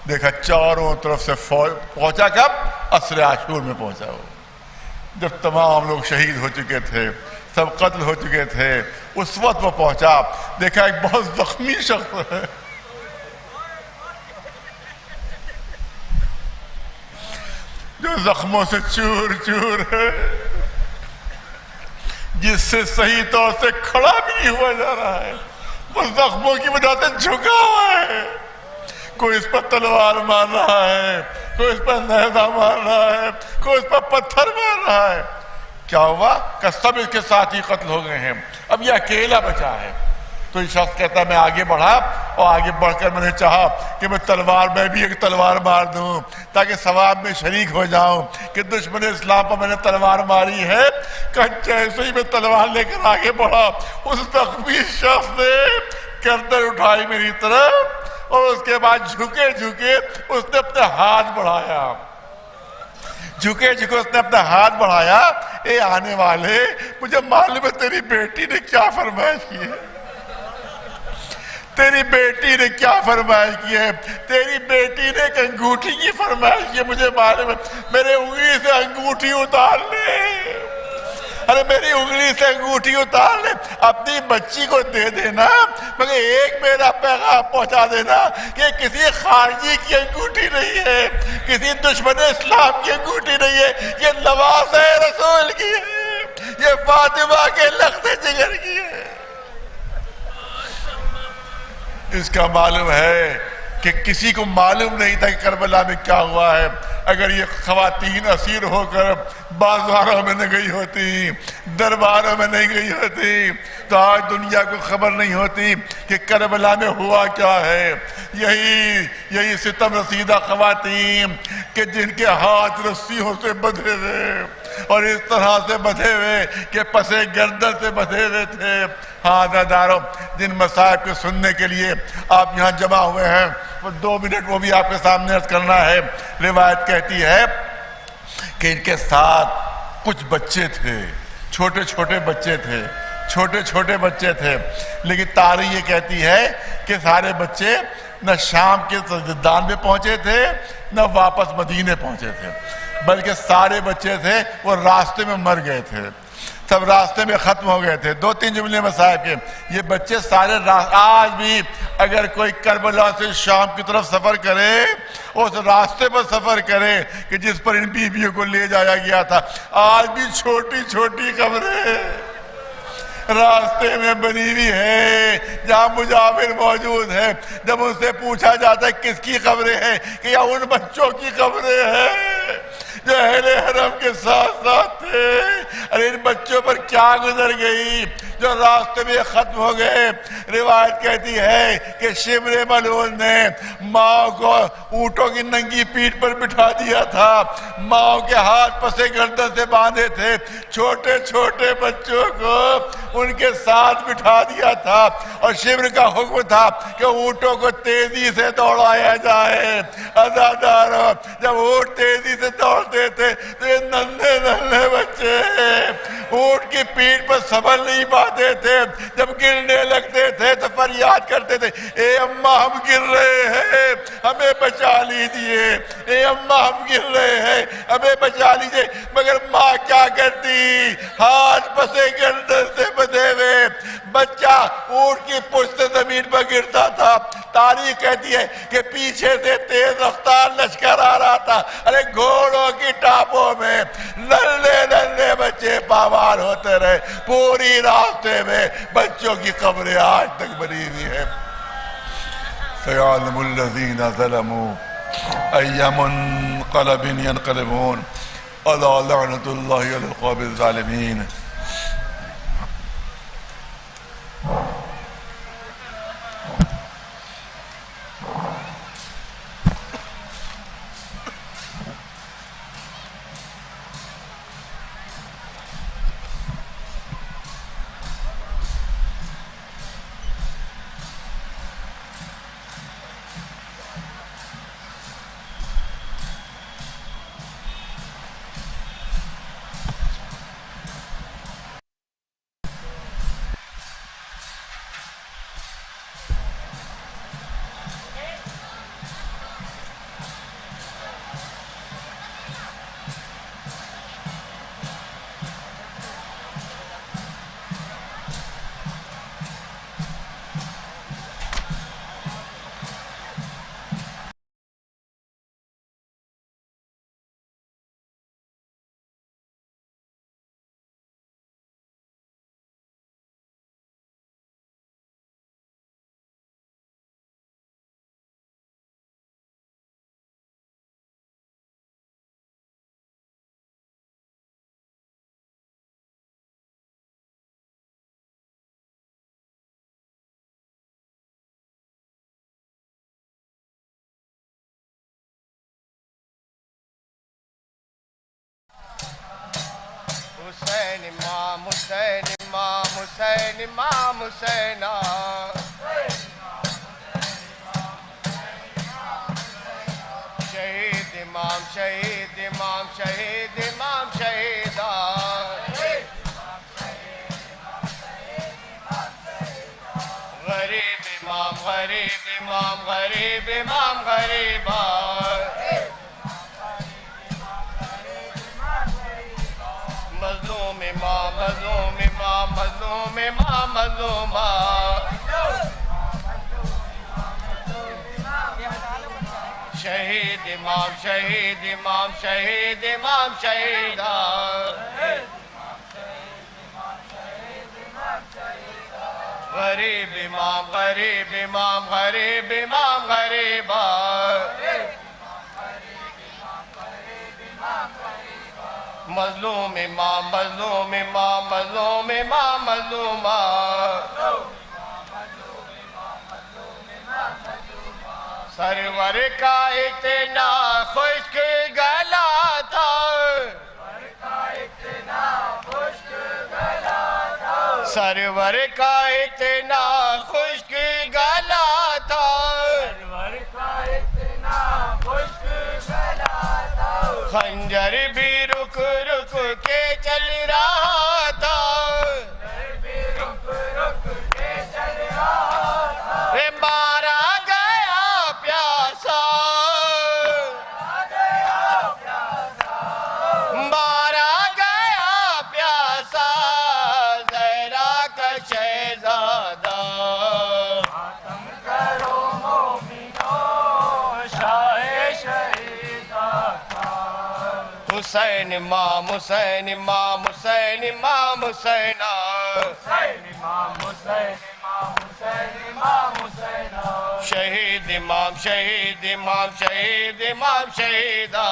دیکھا چاروں طرف سے فوج. پہنچا کب؟ عصر عاشور میں پہنچا وہ, جب تمام لوگ شہید ہو چکے تھے, سب قتل ہو چکے تھے. اس وقت وہ پہنچا, دیکھا ایک بہت زخمی شخص ہے, جو زخموں سے چور چور ہے، جس سے صحیح طور سے کھڑا بھی نہیں ہوا جا رہا ہے، وہ زخموں کی وجہ سے جھکا ہوا ہے. کوئی اس پر تلوار مار رہا ہے، کوئی اس پر نیزہ مار رہا ہے، کوئی اس پر پتھر مار رہا ہے. کیا ہوا کہ سب اس کے ساتھ ہی قتل ہو گئے ہیں، اب یہ اکیلا بچا ہے. تو یہ شخص کہتا ہے میں آگے بڑھا اور آگے بڑھ کر میں نے چاہا کہ میں تلوار میں بھی ایک تلوار مار دوں تاکہ ثواب میں شریک ہو جاؤں کہ دشمن اسلام پر میں نے تلوار ماری ہے. کہ جیسے ہی میں تلوار لے کر آگے بڑھا اس زخمی شخص نے گردن اٹھائی میری طرف اور اس کے بعد جھکے جھکے اس نے اپنا ہاتھ بڑھایا. جھکے جھکے اس نے اپنا ہاتھ بڑھایا. اے آنے والے، مجھے معلوم ہے تیری بیٹی نے کیا فرمائش کی ہے، تیری بیٹی نے کیا فرمائش کی ہے. تیری بیٹی نے ایک انگوٹھی کی فرمائش کی ہے، مجھے معلوم ہے. میرے انگلی سے انگوٹھی اتار لے، ارے میری انگلی سے انگوٹھی اتار لے، اپنی بچی کو دے دینا، مگر ایک میرا پیغام پہنچا دینا کہ کسی خارجی کی انگوٹھی نہیں ہے، کسی دشمن اسلام کی انگوٹھی نہیں ہے، یہ نواز رسول کی ہے، یہ فاطمہ کے لخت جگر کی ہے. اس کا معلوم ہے کہ کسی کو معلوم نہیں تھا کہ کربلا میں کیا ہوا ہے. اگر یہ خواتین اسیر ہو کر بازاروں میں نہ گئی ہوتی، درباروں میں نہیں گئی ہوتی، تو آج دنیا کو خبر نہیں ہوتی کہ کربلا میں ہوا کیا ہے. یہی ستم رسیدہ خواتین کہ جن کے ہاتھ رسیوں سے بندھے ہوئے اور اس طرح سے بندھے ہوئے کہ پسے گردن سے بندھے ہوئے تھے. ہاں عزیزانو، جن مصائب کو سننے کے لیے آپ یہاں جمع ہوئے ہیں وہ 2 منٹ وہ بھی آپ کے سامنے عرض کرنا ہے. روایت کہتی ہے کہ ان کے ساتھ کچھ بچے تھے، چھوٹے چھوٹے بچے تھے، لیکن تاریخ یہ کہتی ہے کہ سارے بچے نہ شام کے سجدان میں پہنچے تھے نہ واپس مدینے پہنچے تھے، بلکہ سارے بچے تھے وہ راستے میں مر گئے تھے، سب راستے میں ختم ہو گئے تھے. 2-3 جملے مسائب کے یہ بچے سارے آج بھی اگر کوئی کربلا سے شام کی طرف سفر کرے، اس راستے پر سفر کرے کہ جس پر ان بیویوں کو لے جایا گیا تھا، آج بھی چھوٹی چھوٹی قبریں راستے میں بنی ہوئی ہے جہاں مجاور موجود ہے. جب ان سے پوچھا جاتا ہے کس کی قبریں ہیں کہ یا ان بچوں کی قبریں ہیں جو اہل حرم کے ساتھ ساتھ تھے. ارے ان بچوں پر کیا گزر گئی جو راستے میں ختم ہو گئے. روایت کہتی ہے کہ شمر ملعون نے ماں کو اونٹوں کی ننگی پیٹھ پر بٹھا دیا تھا، ماں کے ہاتھ پسے گردن سے باندھے تھے، چھوٹے چھوٹے بچوں کو ان کے ساتھ بٹھا دیا تھا اور شمر کا حکم تھا کہ اونٹوں کو تیزی سے دوڑایا جائے. عزاداروں، جب اونٹ تیزی سے دوڑتے تھے تو یہ ننھے بچے اونٹ کی پیٹھ پر سنبھل نہیں پاتے تھے. جب گرنے لگتے تھے تو فریاد کرتے تھے، اے اماں ہم گر رہے ہیں، ہمیں بچا لیجئے، اے اماں ہم گر رہے ہیں، ہمیں بچا لیجئے. مگر ماں کیا کرتی؟ ہاتھ پسے گردن سے بدھے ہوئے بچہ اونٹ کی پشت زمین پر گرتا تھا. تاریخ کہتی ہے کہ پیچھے سے تیز رفتار لشکر آ رہا تھا. ارے گھوڑوں کی ٹاپوں میں ننھے بچے پامال ہوتے رہے. پوری راستے میں بچوں کی قبریں آج تک بنی ہوئی ہے. سَيَعْلَمُ الَّذِينَ ظَلَمُوا أَيَّ مُنْقَلَبٍ يَنْقَلِبُونَ أَلَا لَعْنَةُ اللَّهِ عَلَى الْقَوْمِ الظَّالِمِينَ. حسین امام حسین امام حسین امام حسین شہید امام شہید امام شہید امام شہیدہ غریب امام غریب امام غریب امام غریبہ مظلوم امام مظلوم امام مظلوم امام مظلومہ شہید امام شہید امام شہید امام شہیدہ غریب امام غریب امام غریب امام غریبہ مظلوم امام مظلوم امام مظلوم امام مظلومہ سرور کا اتنا خشک گلا تھا سرور کا اتنا خشک گلا تھا خنجر بھی رک رک کے چل رہا تھا مارا گیا پیاسا مارا گیا پیاسا زہرا کا شہزادہ حسین امام حسین امام حسین امام حسین شہید امام شہید امام شہید امام شہیدہ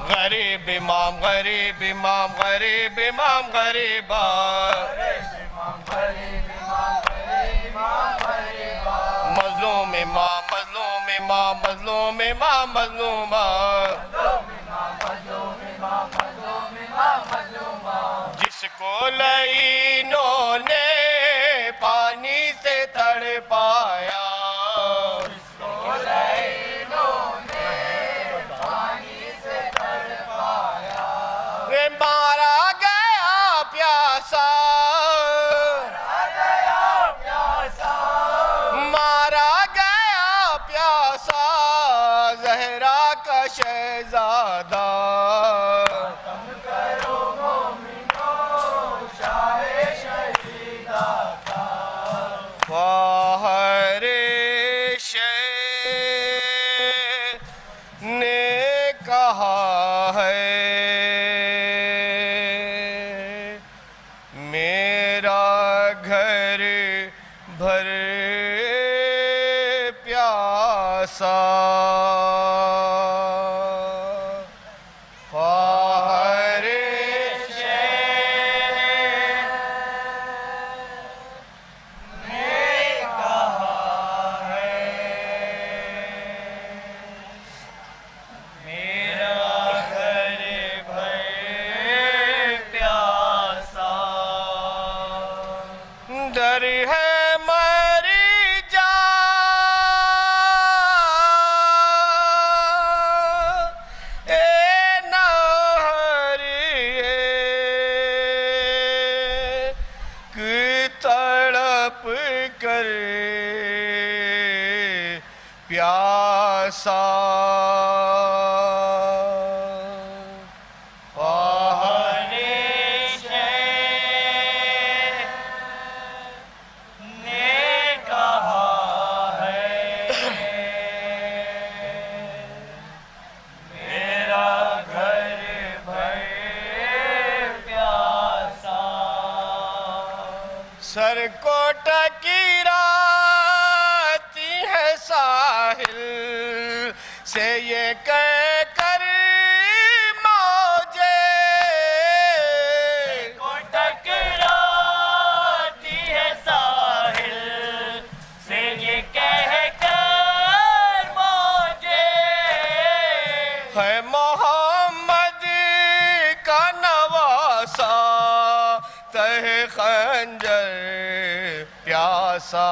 غریب امام غریب امام غریب امام غریبہ مظلوم امام مظلوم امام مظلوم امام مظلومہ جس کو لعینوں نے پانی سے تڑپایا مارا گیا پیاسا مارا گیا پیاسا زہرا کا شہزادہ فاہر شہ نے کہا ہے میرا گھر بھر پیاسا فاہر در ہے مری جا اے نہری کہ تڑپ کر پیاسا سر کو ٹکراتی ہے ساحل سے یہ کہہ کر موجے کو ٹکراتی ہے ساحل سے یہ کہہ کر موجے ہے خنجر پیاسا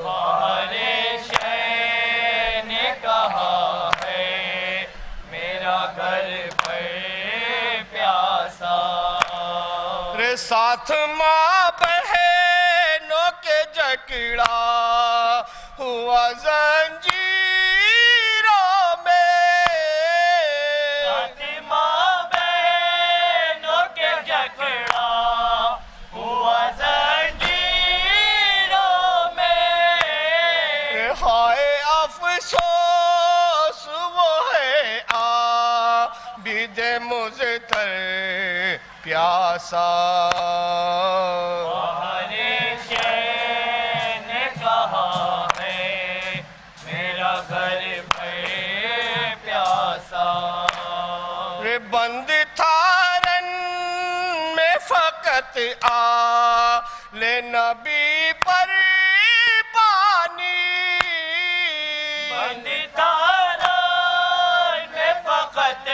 ہر شے نے کہا ہے میرا گھر پر پیاسا رے ساتھ ماں بہنوں کے جکڑا ہوا زنجیروں میں ساتھ ماں بہنوں کے جکڑا ہوا زنجیروں میں رے ہائے افسوس وہ ہے عابد مضطر پیاسا ہر شے نے کہا ہے میرا گھر پر پیاسا رے بند تھا رن میں فقط لے نبی پر پانی بند تاران میں فقط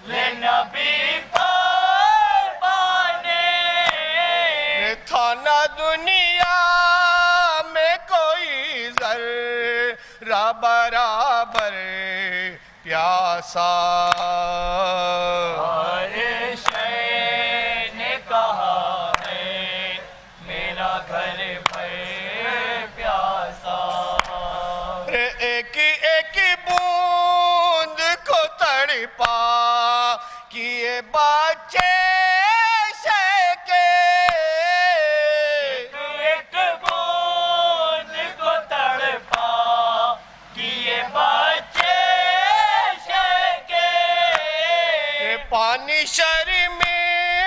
لے نبی پر پانے رے تھا نہ دنیا میں کوئی ذرہ برابر پیاسا ہر شے نے کہا ہے میرا گھر پر پیاسا رے ایک ایک بوند کو تڑپا کیے بچے شیکے ایک بوند کو تڑپا کیے بچے شیکے رے پانی شرمندہ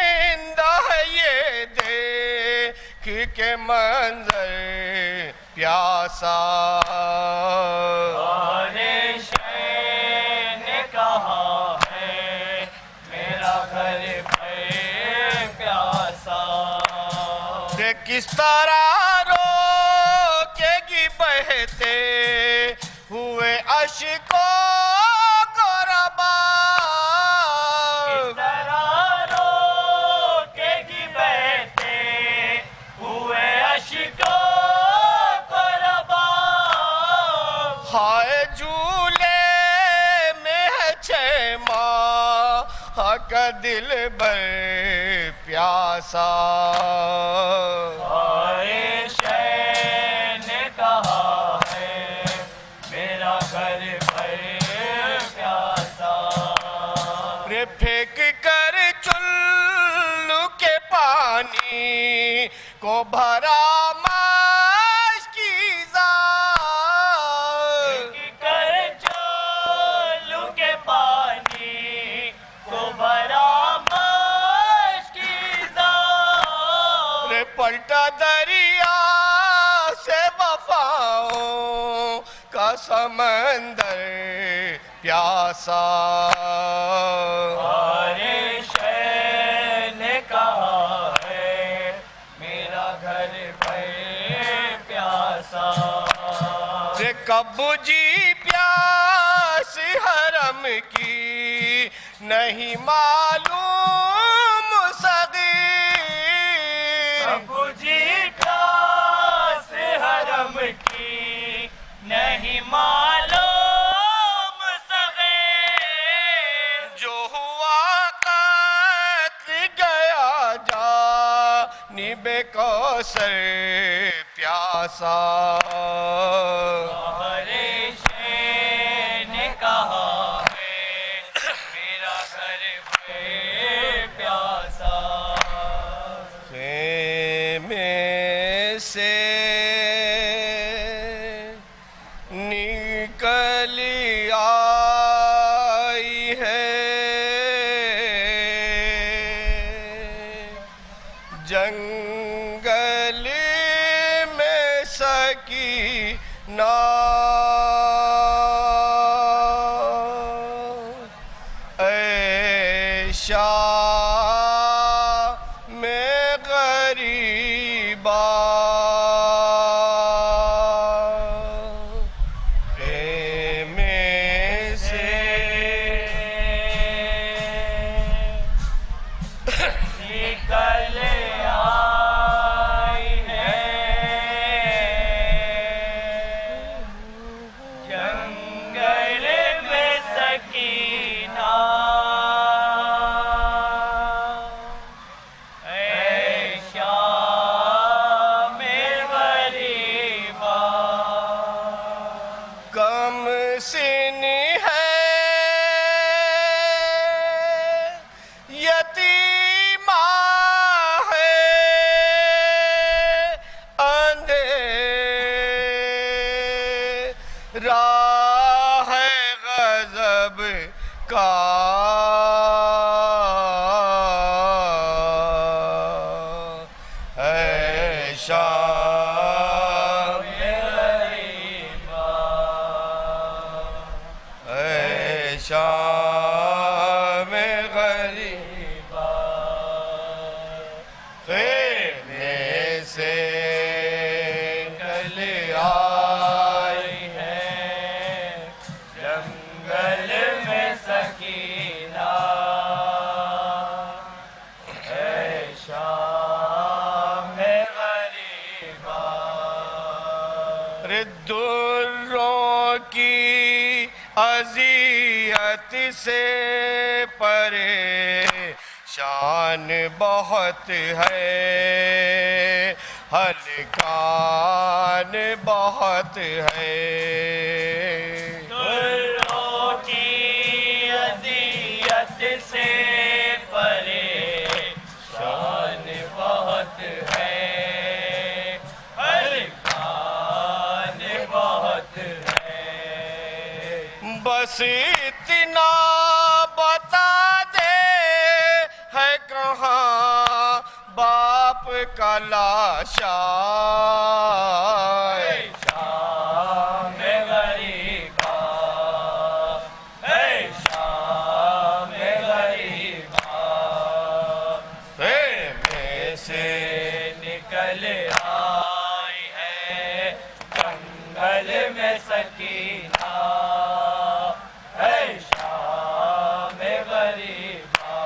ہے یہ دیکھ کے منظر پیاسا ہر شے نے کہا ہے میرا گھر پر پیاسا رے کس طرح روکے گی بہتے ہوئے اشکوں کو ربا اس طرح روکے گی بہتے ہوئے اشکوں کو ربا ہائے جھولے میں ہے 6 ماہ کا دل بر پیاسا ہر شے نے کہا ہے میرا گھر پر پیاسا رے پھینک کر چلو کے پانی کو بھرا مشکیزہ کر چلو کے پانی کو بھرا مشکیزہ رے پلٹا دریا سے وفاؤں کا سمندر پیاسا ہر شے نے کہا ہے میرا گھر پر پیاسا رے کب جی پیاس حرم کی نہیں معلوم صغیر ابو جی پیاس حرم کی نہیں معلوم صغیر جو ہوا قتل گیا جانب کوثر پیاسا ہر شے نے کہا ہے میرا گھر پر پیاسا خیمے سے نکلی آئی ہے جنگل میں سکینہ اے شام غریبا خیمے سے نکل سکینہ اے شام غریبا کم سن ہے یتیمہ ہے راہ غضب کا اے شام غریبا اے شام غریبا خیمے سے کل آئی ہے جنگل میں سکینہ اے شام غریبا دروں کی اذیت سے پریشان بہت ہے ہلکان بہت ہے دروں کی اذیت سے پریشان بہت ہے ہلکان بہت ہے بس اتنا بتا دے ہے کہاں باپ کا لاشا اے شام غریبا اے شام غریبا خیمے سے نکل آئی ہے جنگل میں سکینہ اے شام غریبا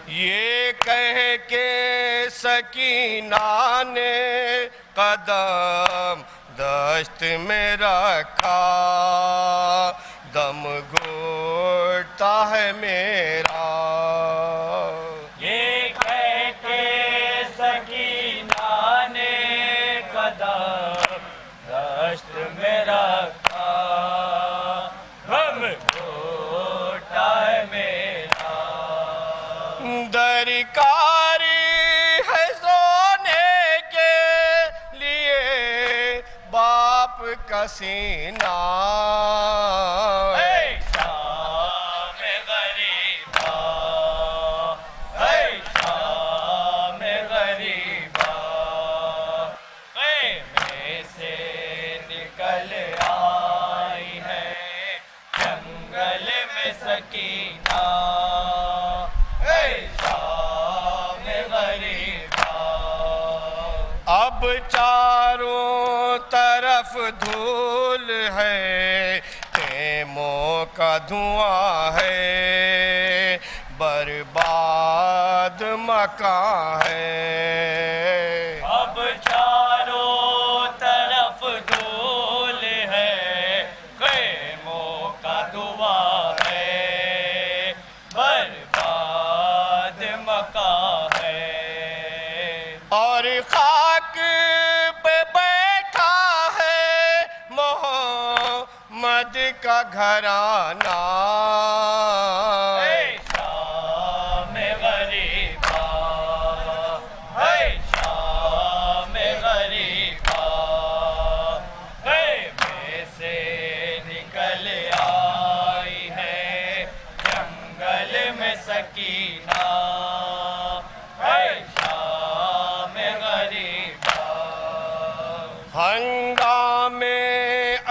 یہ کہہ کے سکینہ نے قدم دشت میں رکھا دم گھٹتا ہے میرا یہ کہہ کے سکینہ نے قدم دشت میں رکھا غم گھوٹا ہے میرا درکاری ہے سونے کے لیے باپ کا سینہ اے شام غریبا اے شام غریبا خیمے سے نکل آئی ہے جنگل میں سکینہ اے شام غریبا اب چاروں طرف دھول ہے خیموں کا دھواں ہے برباد مکان ہے اب چاروں طرف دھول ہے خیموں کا دعا ہے برباد مکان ہے اور خاک پہ بیٹھا ہے محمد کا گھرانہ اے شام غریبا اے شام غریبا خیمے سے نکل آئی ہے جنگل میں سکینہ اے شام غریبا ہنگامے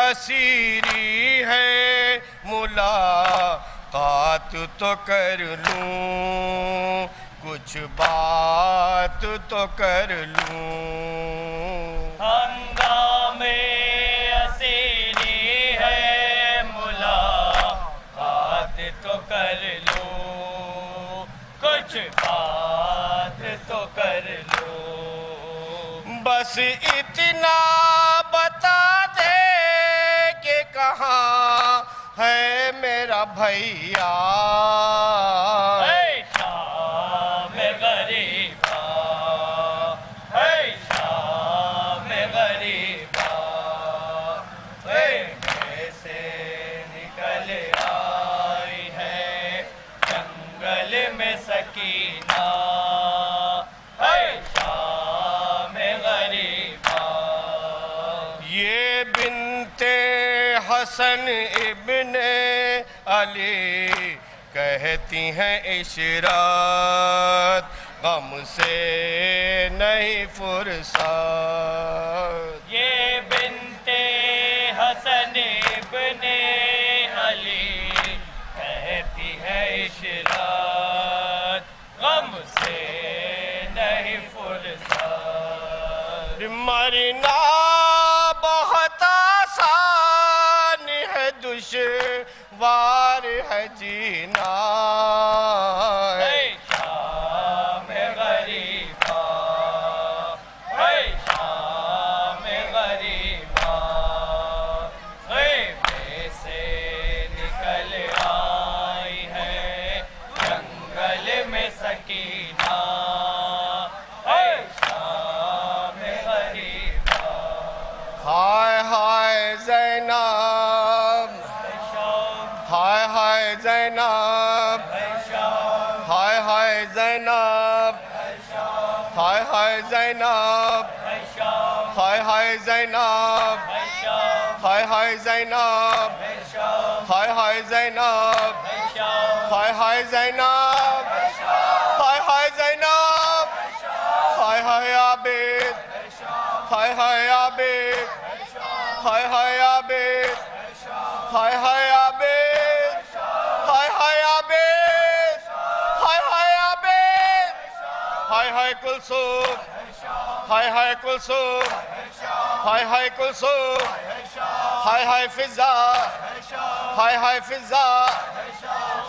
اسیری ہے ملاقات تو کر لوں کچھ بات تو کر لوں ہنگامے اسیری ہے ملاقات تو کر لوں کچھ بات تو کر لوں بس اتنا بتا دے کہ کہاں ہے میرا بھیا اے شام غریبا اے شام غریبا اے کیسے نکل آئی ہے جنگل میں سکینہ اے شام غریبا یہ بنت حسن ابن علی کہتی ہیں عشرت غم سے نہیں فرصت یہ بنت حسن ابن علی کہتی ہے عشرت غم سے نہیں فرصت مرنا بہت آسان ہے دشوار ہے جینا اے شام غریبا اے شام غریبا اے سے نکل آئی ہے جنگل میں سکینہ اے شام غریبا ہائے ہائے زینب ہائے ہائے زینب ہائے ہائے زینب ہائے ہائے زینب ہائے ہائے زینب ہائے ہائے زینب ہائے ہائے زینب ہائے ہائے زینب ہائے ہائے زینب ہائے ہائے عابد ہائے ہائے عابد ہائے ہائے عابد ہائے ہائے عابد ہائے ہائے عابد ہائے ہائے عابد ہائے ہائے کلثوم ہائے ہائے کلثوم ہائے ہائے کلثوم ہائے ہائے فضا ہائے ہائے فضا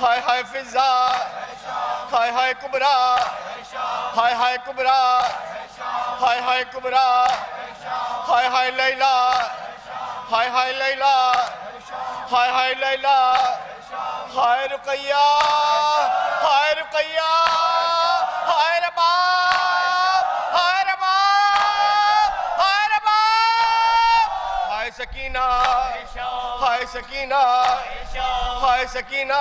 ہائے ہائے فضا ہائے ہائے کبرا ہائے ہائے کبرا ہائے ہائے کبرا ہائے ہائے لیلہ ہائے ہائے لیلہ ہائے ہائے لیلہ ہائے رقیہ ہائے رقیہ ہائے رباب ہائے رباب ہائے رباب ہائے سکینہ ہائے سکینہ ہائے سکینہ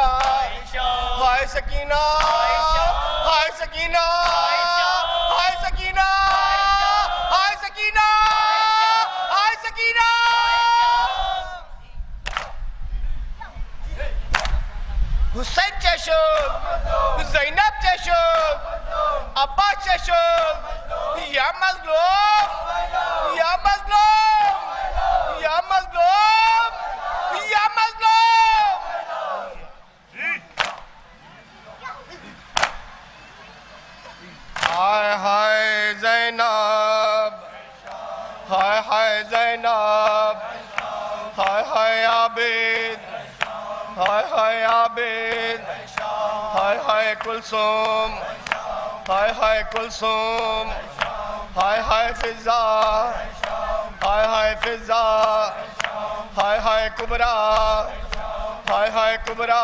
ہائے سکینہ ہائے سکینہ ہائے سکینہ ہائے سکینہ ہائے سکینہ حسین چشم زینب چشم عباس چشم یا مظلوم یا مظلوم یا مظلوم یا مظلوم ہائے ہائے زینب ہائے ہائے زینب ہائے ہائے عابد ہائے ہائے عابد ہائے ہائے کلثوم ہائے ہائے کلثوم ہائے ہائے فضا ہائے ہائے فضا ہائے ہائے کبرا ہائے ہائے کبرا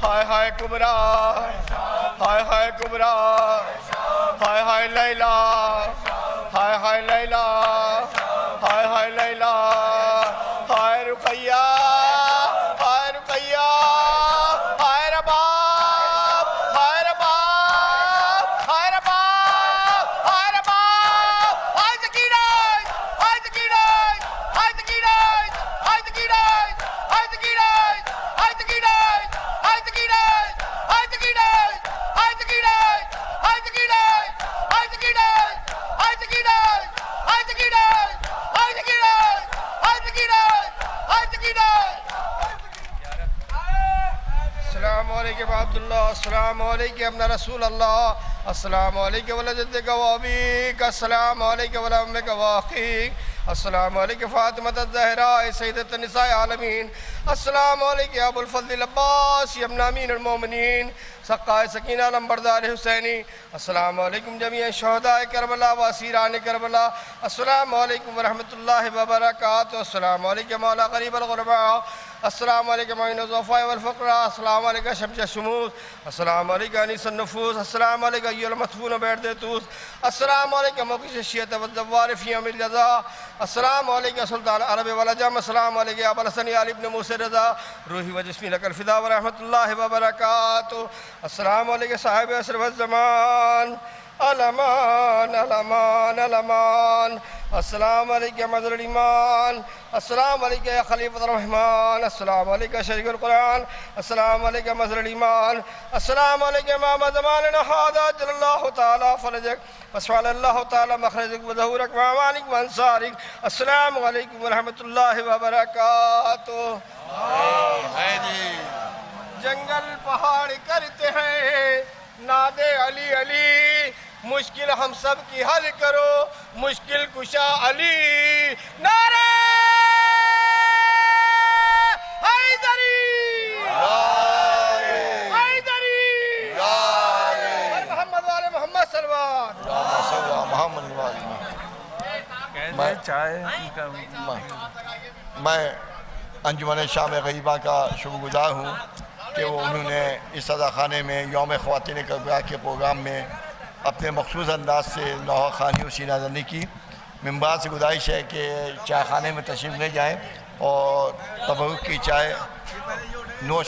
ہائے ہائے کبرا ہائے ہائے کبرا ہائے ہائے لیلہ ہائے ہائے لیلہ ہائے ہائے لیلہ ہائے رقیہ ہائے رقیہ ہائے رباب ہائے رباب ہائے رباب ہائے رباب ہائے سکینہ ہائے سکینہ ہائے سکینہ ہائے سکینہ ہائے سکینہ ہائے سکینہ ہائے سکینہ ہائے سکینہ ہائے سکینہ ہائے سکینہ ہائے سکینہ ہائے سکینہ ہائے سکینہ ہائے سکینہ ہائے سکینہ ہائے سکینہ السلام علیکم عبداللہ السلام علیکم ابن رسول اللہ السلام علیکم ولا جدک و ابیک السلام علیکم ولا امک و اخیک السلام علیکم فاطمہ الزہراء سیدۃ النساء عالمین السلام علیکم ابو الفضل العباس ابن امین المومنین سقائے سکینہ لمبردار حسینی السلام علیکم جمیع شہداء کربلا و اسیران کربلا السلام علیکم ورحمۃ اللہ وبرکاتہ السلام علیکم مولا غریب الغرباء السلام علیکم معین الضعفاء والفقراء، السلام علیکم شمس الشموس، السلام علیکم انیس النفوس، السلام علیکم ایھا المدفون بیٹھ دیتوس، السلام علیکم موقع الشیعۃ والزوار فی یوم الجزاء، السلام علیکم سلطان عرب والعجم، السلام علیکم ابو الحسن علی ابن موسی رضا، روحی و جسمی لک الفدا ورحمۃ اللہ وبرکاتہ، السلام علیکم صاحب عصر والزمان، الامان الامان الامان، السلام علیکم مظہر الایمان، السلام علیکم یا خلیفۃ الرحمن، السلام علیکم شریک القرآن، السلام علیکم مظہر الایمان، السلام علیکم امام زماننا ھذا عجل اللہ تعالی فرجک وسعل اللہ تعالی مخرجک وظہورک وامانک وانصارک، السلام علیکم ورحمۃ اللہ وبرکاتہ۔ جنگل پہاڑ کرتے ہیں ناد علی علی، مشکل ہم سب کی حل کرو مشکل کشا علی، نعرہ حیدری حیدری، محمد والے محمد صلوات، میں انجمن شام غریبہ کا شکر گزار ہوں کہ وہ انہوں نے اس صداخانے میں یوم خواتین کربلا کے پروگرام میں اپنے مخصوص انداز سے لوحہ خوانی و سینہ زنی کی۔ ممبر سے گزارش ہے کہ چائے خانے میں تشریف لے جائیں اور تبرک کی چائے نوش